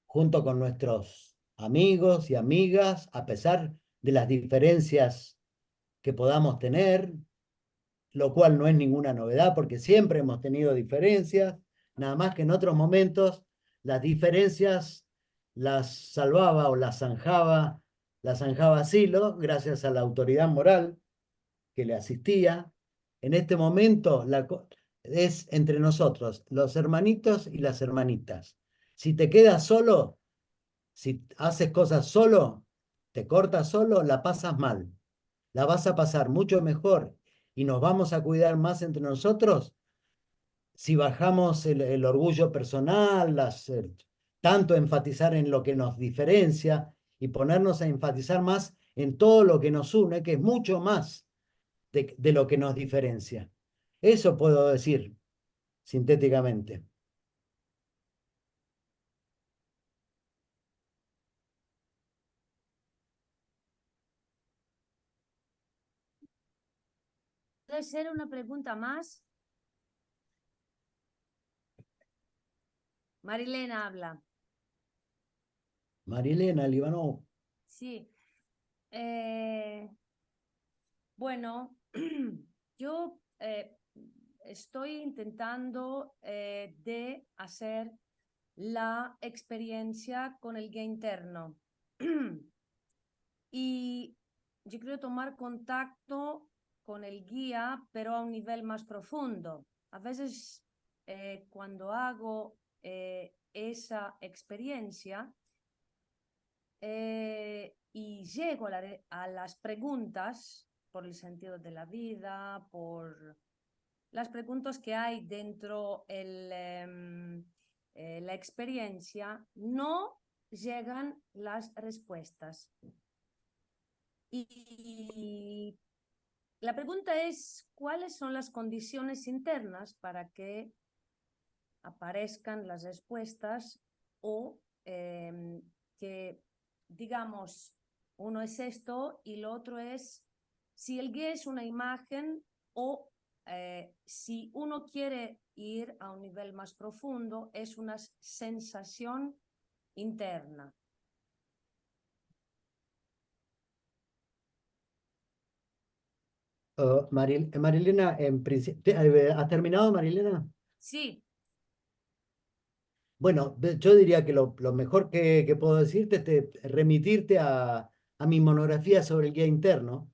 junto con nuestros amigos y amigas, a pesar de las diferencias que podamos tener, lo cual no es ninguna novedad porque siempre hemos tenido diferencias, nada más que en otros momentos las diferencias las salvaba o las zanjaba Silo gracias a la autoridad moral que le asistía. En este momento es entre nosotros, los hermanitos y las hermanitas. Si te quedas solo, si haces cosas solo, te cortas solo, la pasas mal. La vas a pasar mucho mejor y nos vamos a cuidar más entre nosotros si bajamos el orgullo personal, tanto enfatizar en lo que nos diferencia y ponernos a enfatizar más en todo lo que nos une, que es mucho más de lo que nos diferencia. Eso puedo decir sintéticamente. ¿Puede ser una pregunta más? Marilena habla. Marilena Libanov. Sí. Bueno, yo estoy intentando de hacer la experiencia con el guía interno. Y yo quiero tomar contacto con el guía, pero a un nivel más profundo. A veces cuando hago esa experiencia y llego a las preguntas por el sentido de la vida, por las preguntas que hay dentro la experiencia, no llegan las respuestas. Y la pregunta es, ¿cuáles son las condiciones internas para que aparezcan las respuestas o que, digamos, uno es esto y lo otro es si el guía es una imagen o si uno quiere ir a un nivel más profundo, es una sensación interna. Marilena, ¿has terminado, Marilena? Sí, Bueno, yo diría que lo mejor que puedo decirte es remitirte a mi monografía sobre el guía interno.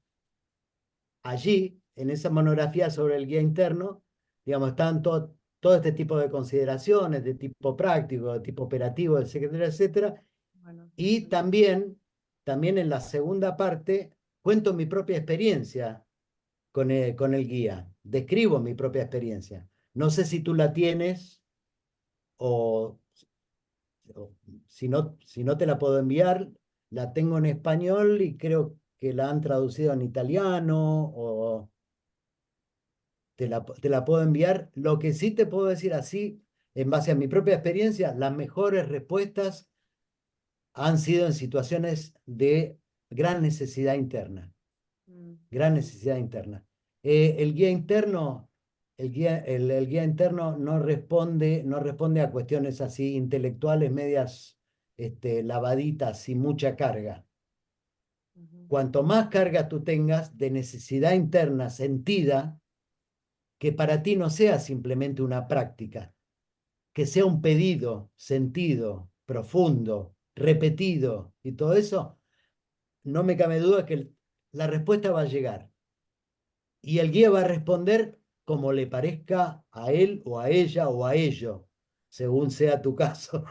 Allí, en esa monografía sobre el guía interno, digamos, están todo este tipo de consideraciones de tipo práctico, de tipo operativo, etcétera, etcétera. bueno. Y también en la segunda parte cuento mi propia experiencia con el guía, describo mi propia experiencia. No sé si tú la tienes o si no te la puedo enviar, la tengo en español y creo que la han traducido en italiano o te la puedo enviar. Lo que sí te puedo decir así, en base a mi propia experiencia, las mejores respuestas han sido en situaciones de gran necesidad interna. Gran necesidad interna. El guía interno, el guía interno no responde a cuestiones así intelectuales medias lavaditas, sin mucha carga. Cuanto más carga tú tengas de necesidad interna sentida, que para ti no sea simplemente una práctica, que sea un pedido sentido, profundo, repetido y todo eso, no me cabe duda que la respuesta va a llegar. Y el guía va a responder como le parezca a él o a ella o a ello, según sea tu caso.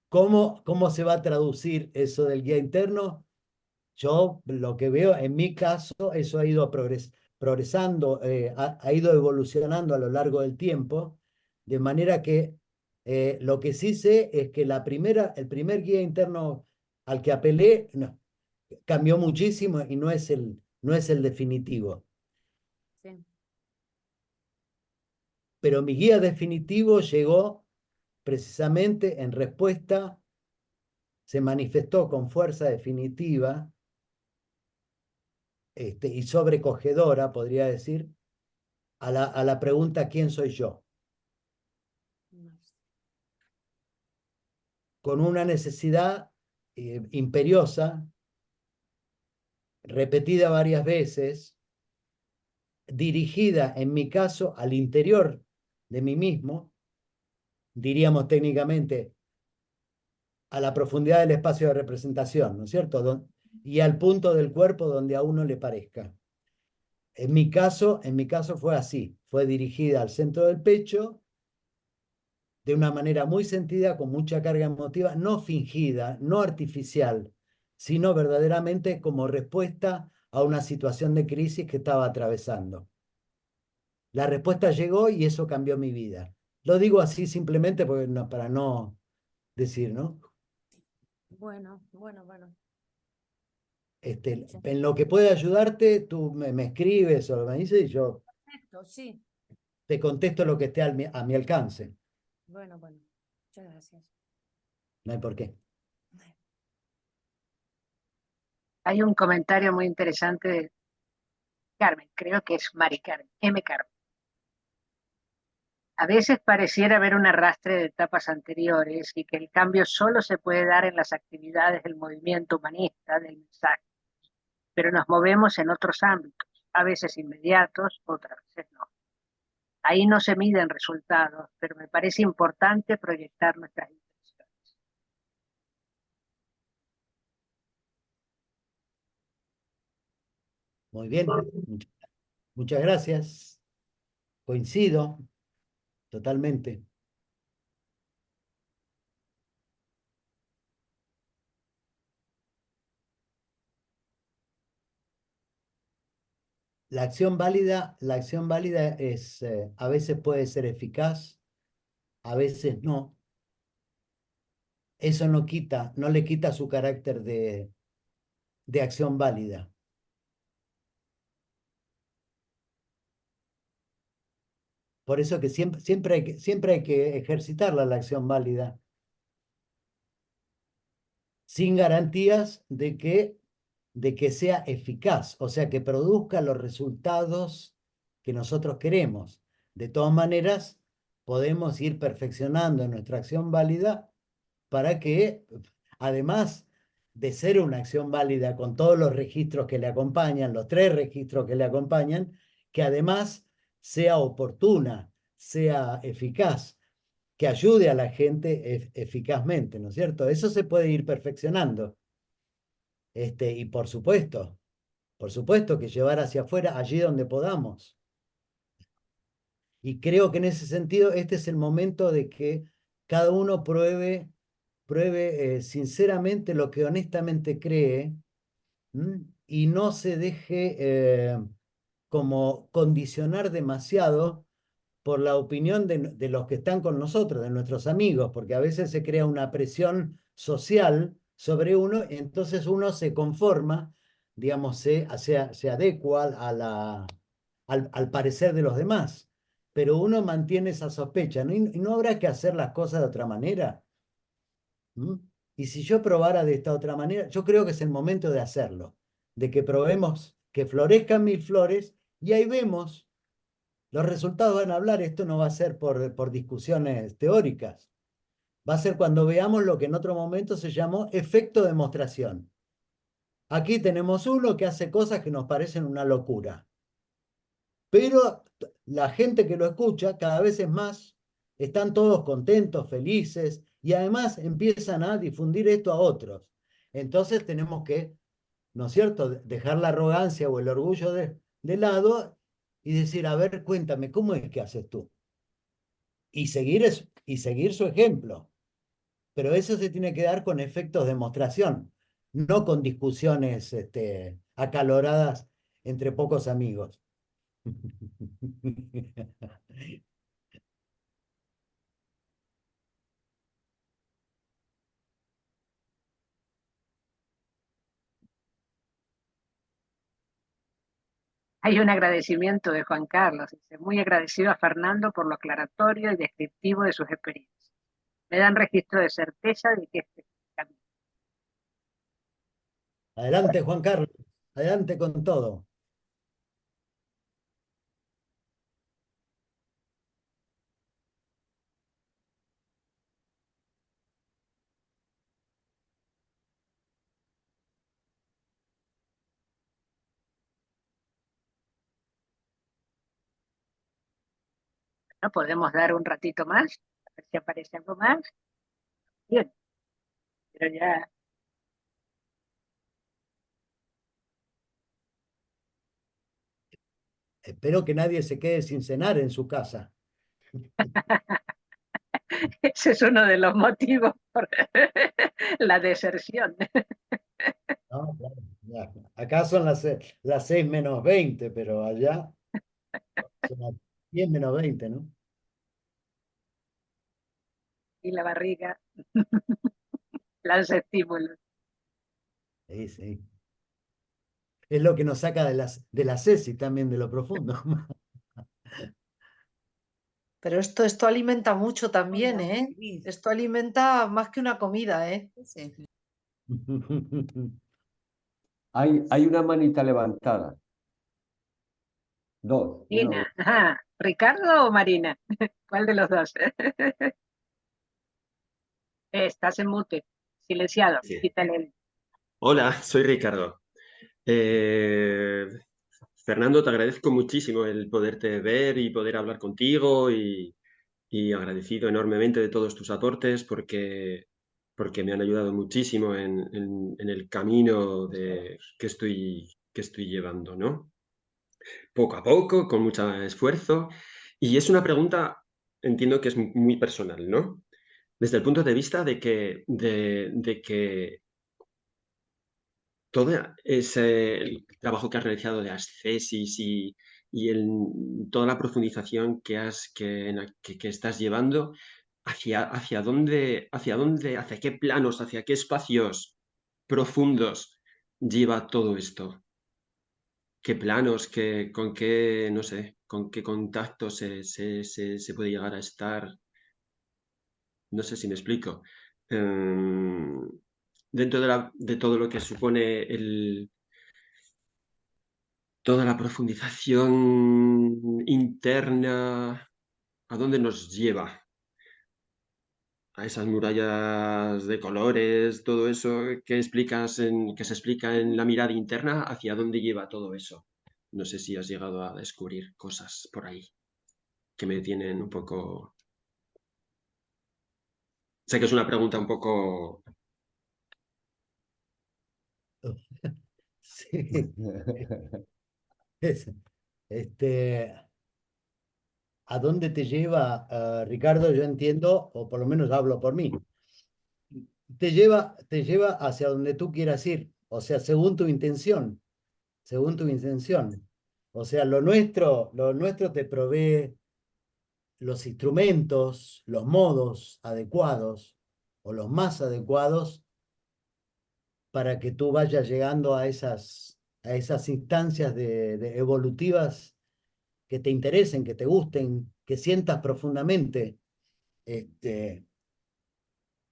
¿Cómo se va a traducir eso del guía interno? Yo lo que veo, en mi caso, eso ha ido progresando, ha ido evolucionando a lo largo del tiempo, de manera que lo que sí sé es que el primer guía interno al que apelé no, cambió muchísimo y no es el definitivo. Sí. Pero mi guía definitivo llegó precisamente en respuesta, se manifestó con fuerza definitiva y sobrecogedora, podría decir, a la pregunta ¿quién soy yo? Con una necesidad imperiosa, repetida varias veces, dirigida en mi caso al interior de mí mismo, diríamos técnicamente a la profundidad del espacio de representación, ¿no es cierto? Y al punto del cuerpo donde a uno le parezca. En mi caso fue así, fue dirigida al centro del pecho, de una manera muy sentida, con mucha carga emotiva, no fingida, no artificial, sino verdaderamente como respuesta a una situación de crisis que estaba atravesando. La respuesta llegó y eso cambió mi vida. Lo digo así simplemente porque para no decir, ¿no? Bueno, bueno, bueno. En lo que pueda ayudarte, tú me escribes o me dices y yo Perfecto, sí. te contesto lo que esté a mi alcance. Bueno, bueno. Muchas gracias. No hay por qué. Hay un comentario muy interesante de Carmen, creo que es Mari Carmen, M. Carmen. A veces pareciera haber un arrastre de etapas anteriores y que el cambio solo se puede dar en las actividades del movimiento humanista, del mensaje, pero nos movemos en otros ámbitos, a veces inmediatos, otras veces no. Ahí no se miden resultados, pero me parece importante proyectar nuestras intenciones. Muy bien. Muchas gracias. Coincido totalmente. La acción válida es, a veces puede ser eficaz, a veces no. Eso no le quita su carácter de acción válida. Por eso que siempre hay que ejercitarla la acción válida, sin garantías de que sea eficaz, o sea, que produzca los resultados que nosotros queremos. De todas maneras, podemos ir perfeccionando nuestra acción válida para que, además, de ser una acción válida con todos los registros que le acompañan, los 3 registros que le acompañan, que además sea oportuna, sea eficaz, que ayude a la gente eficazmente, ¿no es cierto? Eso se puede ir perfeccionando. Y por supuesto que llevar hacia afuera allí donde podamos. Y creo que en ese sentido este es el momento de que cada uno pruebe sinceramente lo que honestamente cree, y no se deje como condicionar demasiado por la opinión de los que están con nosotros, de nuestros amigos, porque a veces se crea una presión social sobre uno, y entonces uno se conforma, digamos, se adecua al parecer de los demás, pero uno mantiene esa sospecha, ¿no? Y no habrá que hacer las cosas de otra manera. ¿Mm? Y si yo probara de esta otra manera, yo creo que es el momento de hacerlo, de que probemos, que florezcan 1000 flores, y ahí vemos. Los resultados van a hablar, esto no va a ser por discusiones teóricas, va a ser cuando veamos lo que en otro momento se llamó efecto demostración. Aquí tenemos uno que hace cosas que nos parecen una locura, pero la gente que lo escucha cada vez es más, están todos contentos, felices, y además empiezan a difundir esto a otros. Entonces tenemos que, ¿no es cierto?, dejar la arrogancia o el orgullo de lado y decir, a ver, cuéntame, ¿cómo es que haces tú? Y seguir su ejemplo. Pero eso se tiene que dar con efectos de demostración, no con discusiones acaloradas entre pocos amigos. Hay un agradecimiento de Juan Carlos, dice, muy agradecido a Fernando por lo aclaratorio y descriptivo de sus experiencias. Me dan registro de certeza de que este es el camino. Adelante, Juan Carlos, adelante con todo. ¿No podemos dar un ratito más? A ver si aparece algo más. Bien, pero ya Espero que nadie se quede sin cenar en su casa. ese es uno de los motivos por la deserción. No, claro, ya. Acá son las 6 menos 20, pero allá son las 10 menos 20, ¿no? Y la barriga lanza estímulos. Sí, sí. Es lo que nos saca de la ceci también, de lo profundo. Pero esto alimenta mucho también, ¿eh? Esto alimenta más que una comida, ¿eh? Hay una manita levantada. 2. Marina, ajá. ¿Ricardo o Marina? ¿Cuál de los dos? Estás en mute, silenciado. Sí. Quítale. Hola, soy Ricardo. Fernando, te agradezco muchísimo el poderte ver y poder hablar contigo y agradecido enormemente de todos tus aportes porque me han ayudado muchísimo en el camino que estoy llevando, ¿no? Poco a poco, con mucho esfuerzo. Y es una pregunta, entiendo que es muy personal, ¿no? Desde el punto de vista de que todo ese trabajo que has realizado de ascesis toda la profundización que estás llevando, hacia qué planos, hacia qué espacios profundos lleva todo esto. ¿Qué planos, no sé, con qué contacto se puede llegar a estar? No sé si me explico. Dentro de todo lo que supone toda la profundización interna, ¿a dónde nos lleva? a esas murallas de colores, todo eso que que se explica en la mirada interna, ¿hacia dónde lleva todo eso? No sé si has llegado a descubrir cosas por ahí que me tienen un poco... Sé que es una pregunta un poco... Sí. Es- Este, ¿A dónde te lleva, Ricardo? Yo entiendo, o por lo menos hablo por mí. Te lleva hacia donde tú quieras ir, o sea, según tu intención, según tu intención. O sea, lo nuestro te provee los instrumentos, los modos adecuados o los más adecuados para que tú vayas llegando a esas instancias de evolutivas que te interesen, que te gusten, que sientas profundamente. Este,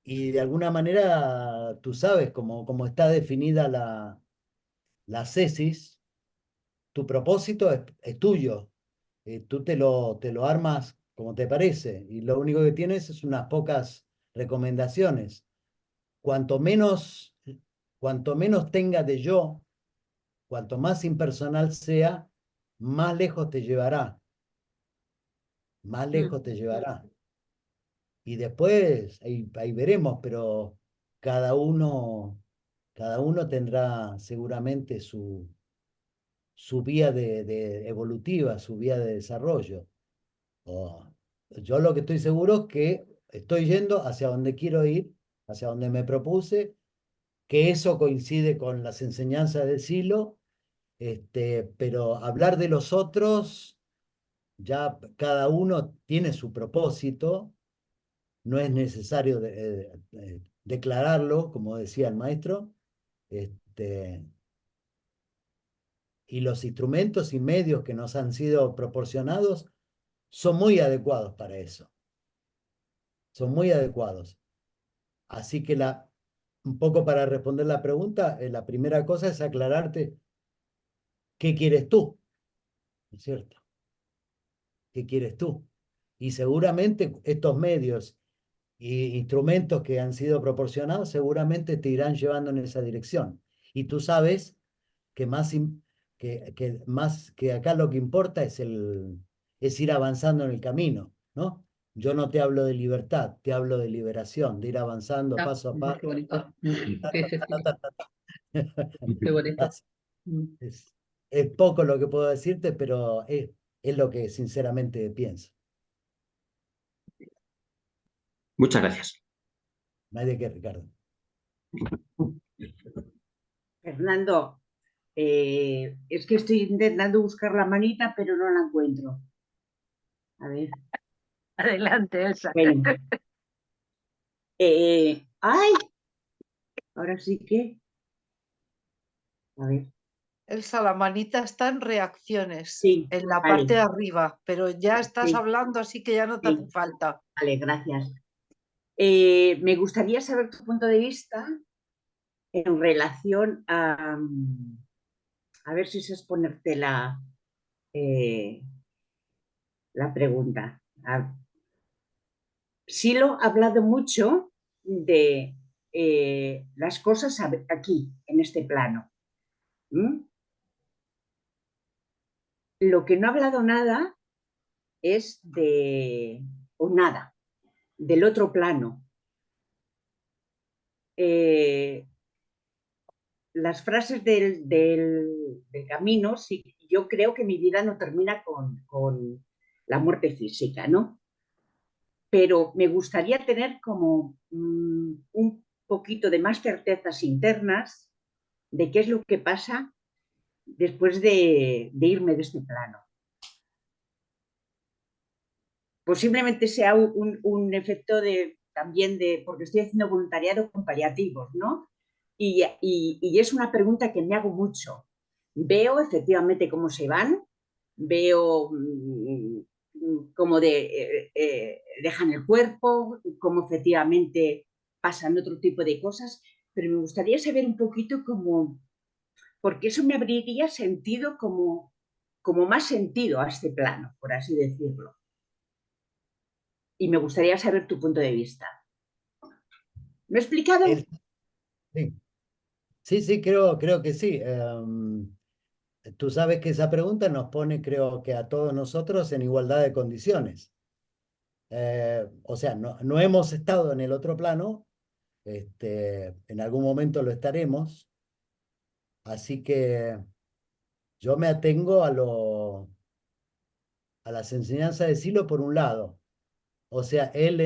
y de alguna manera tú sabes cómo está definida la cesis, tu propósito es tuyo. Tú te lo armas como te parece y lo único que tienes es unas pocas recomendaciones. Cuanto menos, cuanto menos tenga de yo, cuanto más impersonal sea, más lejos te llevará, más lejos te llevará. Y después ahí veremos, pero cada uno tendrá seguramente su vía de evolutiva, su vía de desarrollo. O- yo lo que estoy seguro es que estoy yendo hacia donde quiero ir, hacia donde me propuse, que eso coincide con las enseñanzas del Silo, pero hablar de los otros, ya cada uno tiene su propósito, no es necesario declararlo, como decía el maestro, este, y los instrumentos y medios que nos han sido proporcionados son muy adecuados para eso, son muy adecuados. Así que un poco para responder la pregunta, la primera cosa es aclararte qué quieres tú, ¿no es cierto? ¿Qué quieres tú? Y seguramente estos medios y instrumentos que han sido proporcionados seguramente te irán llevando en esa dirección. Y tú sabes que más que acá lo que importa es ir avanzando en el camino, ¿no? Yo no te hablo de libertad, te hablo de liberación, de ir avanzando Ah, paso a paso. qué bonito. Ta, Sí, ta, sí, ta, sí. ta, ta, ta. Qué bonito. Así. Es poco lo que puedo decirte, pero es lo que sinceramente pienso. Muchas gracias. No hay de qué, Ricardo. Fernando, es que estoy intentando buscar la manita, pero no la encuentro. A ver. Adelante, Elsa. Bueno. ¡Ay! Ahora sí que. A ver. Elsa, la manita está en reacciones, Sí, en la vale. parte de arriba, pero ya estás Sí, hablando, así que ya no te sí. hace falta. Vale, gracias. Me gustaría saber tu punto de vista en relación a ver si es ponerte la pregunta. Silo ha hablado mucho de las cosas aquí, en este plano. Lo que no ha hablado nada es nada, del otro plano. Las frases del camino, sí, yo creo que mi vida no termina con la muerte física, ¿no? Pero me gustaría tener como un poquito de más certezas internas de qué es lo que pasa después de irme de este plano. Posiblemente sea un efecto también porque estoy haciendo voluntariado con paliativos, ¿no? Y es una pregunta que me hago mucho. Veo efectivamente cómo se van, veo cómo dejan el cuerpo, cómo efectivamente pasan otro tipo de cosas, pero me gustaría saber un poquito cómo, porque eso me abriría sentido como más sentido a este plano, por así decirlo. Y me gustaría saber tu punto de vista. ¿Me he explicado? Sí, sí, creo que sí. Tú sabes que esa pregunta nos pone, creo que a todos nosotros en igualdad de condiciones. O sea, no hemos estado en el otro plano, en algún momento lo estaremos, así que yo me atengo a las enseñanzas de Silo por un lado. O sea, él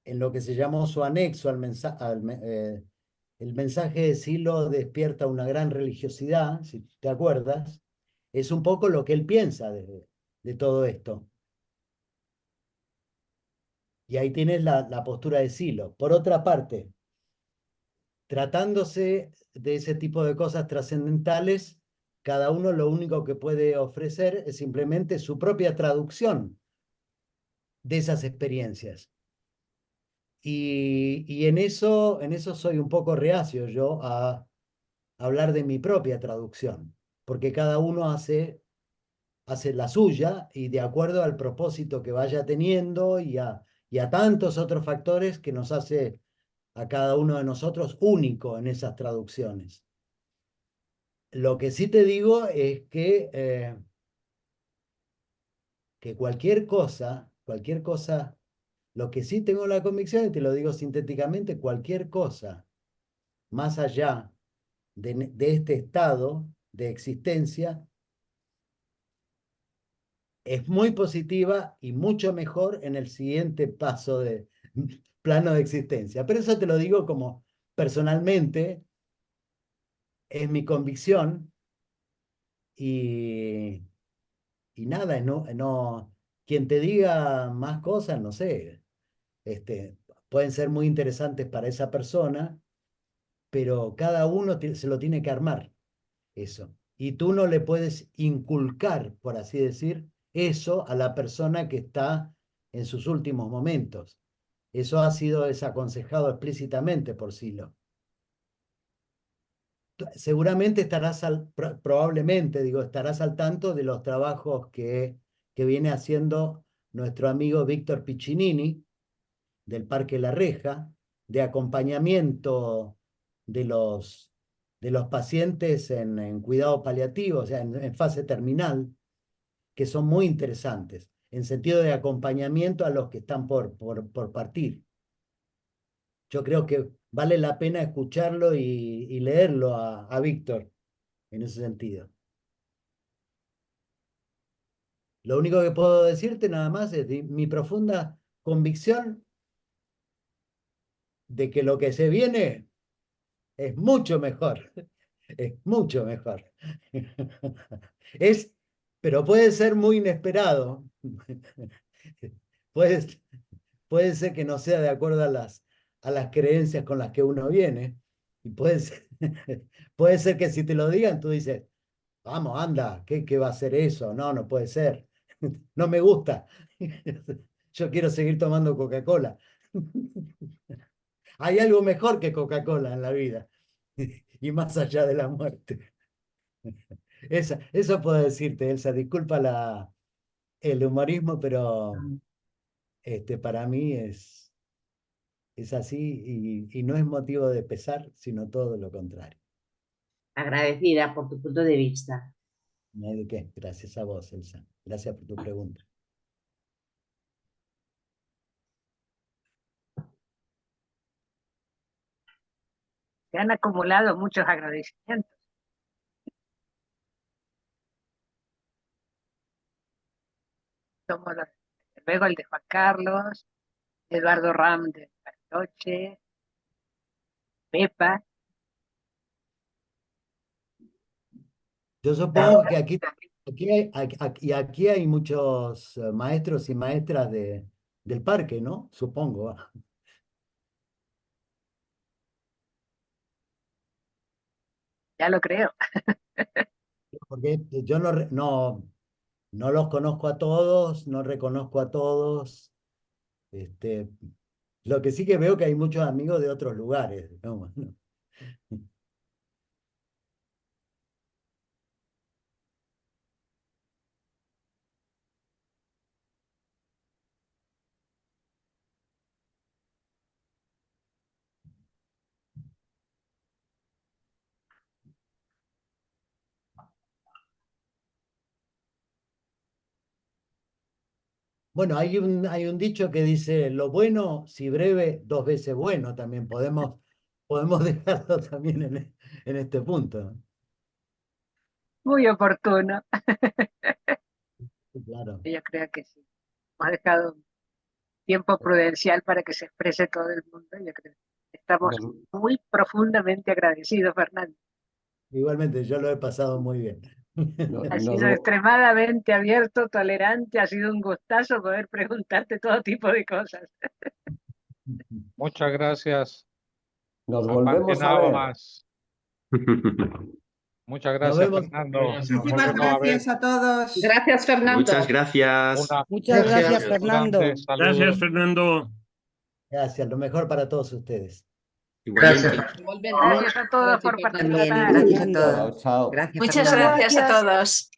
en lo que se llamó su anexo el mensaje de Silo despierta una gran religiosidad, si te acuerdas, es un poco lo que él piensa de todo esto. Y ahí tienes la postura de Silo. Por otra parte, tratándose de ese tipo de cosas trascendentales, cada uno lo único que puede ofrecer es simplemente su propia traducción de esas experiencias. Y en eso soy un poco reacio yo a hablar de mi propia traducción, porque cada uno hace la suya y de acuerdo al propósito que vaya teniendo y a tantos otros factores que nos hace a cada uno de nosotros único en esas traducciones. Lo que sí te digo es que cualquier cosa, lo que sí tengo la convicción, y te lo digo sintéticamente, cualquier cosa más allá de este estado de existencia es muy positiva y mucho mejor en el siguiente paso de plano de existencia. Pero eso te lo digo como personalmente, es mi convicción y, y nada, quien te diga más cosas, no sé, pueden ser muy interesantes para esa persona, pero cada uno se lo tiene que armar eso. Y tú no le puedes inculcar, por así decir, eso a la persona que está en sus últimos momentos. Eso ha sido desaconsejado explícitamente por Silo. Seguramente probablemente, digo, estarás al tanto de los trabajos que viene haciendo nuestro amigo Víctor Piccinini del Parque La Reja, de acompañamiento de los pacientes en cuidado paliativo, o sea, en fase terminal, que son muy interesantes, en sentido de acompañamiento a los que están por partir. Yo creo que vale la pena escucharlo y leerlo a Víctor en ese sentido. Lo único que puedo decirte nada más es mi profunda convicción de que lo que se viene es mucho mejor. Es mucho mejor. Es, pero puede ser muy inesperado. Puede, puede ser que no sea de acuerdo a las creencias con las que uno viene. Y puede ser que si te lo digan, tú dices, vamos, anda, ¿qué va a ser eso? No, no puede ser. No me gusta. Yo quiero seguir tomando Coca-Cola. Hay algo mejor que Coca-Cola en la vida y más allá de la muerte. Eso puedo decirte, Elsa. Disculpa el humorismo, pero para mí es así y no es motivo de pesar, sino todo lo contrario. Agradecida por tu punto de vista. No hay de qué. Gracias a vos, Elsa. Gracias por tu pregunta. Se han acumulado muchos agradecimientos. Luego el de Juan Carlos, Eduardo Ram de Bariloche, Pepa. Yo supongo que aquí hay muchos maestros y maestras del parque, ¿no? Supongo. Ya lo creo. Porque yo no los conozco a todos, no reconozco a todos. Lo que sí que veo que hay muchos amigos de otros lugares, digamos, ¿no? Bueno, hay un dicho que dice, lo bueno, si breve, 2 veces bueno. También podemos dejarlo también en este punto. Muy oportuno. Claro. Yo creo que sí. Ha dejado tiempo prudencial para que se exprese todo el mundo. Yo creo que estamos muy profundamente agradecidos, Fernando. Igualmente, yo lo he pasado muy bien. Ha sido extremadamente abierto, tolerante, ha sido un gustazo poder preguntarte todo tipo de cosas. Muchas gracias. Nos a volvemos Parque a ver. Navas. Muchas Nos gracias, vemos. Fernando. Muchísimas gracias a todos. Gracias, Fernando. Muchas gracias. Muchas gracias, Un grande Fernando. saludo. Gracias, Fernando. Gracias, lo mejor para todos ustedes. Igualmente. Igualmente. Gracias a todos por Fernando. participar. Fernando. Chao, chao. Gracias, Muchas Fernando. gracias a todos. Gracias.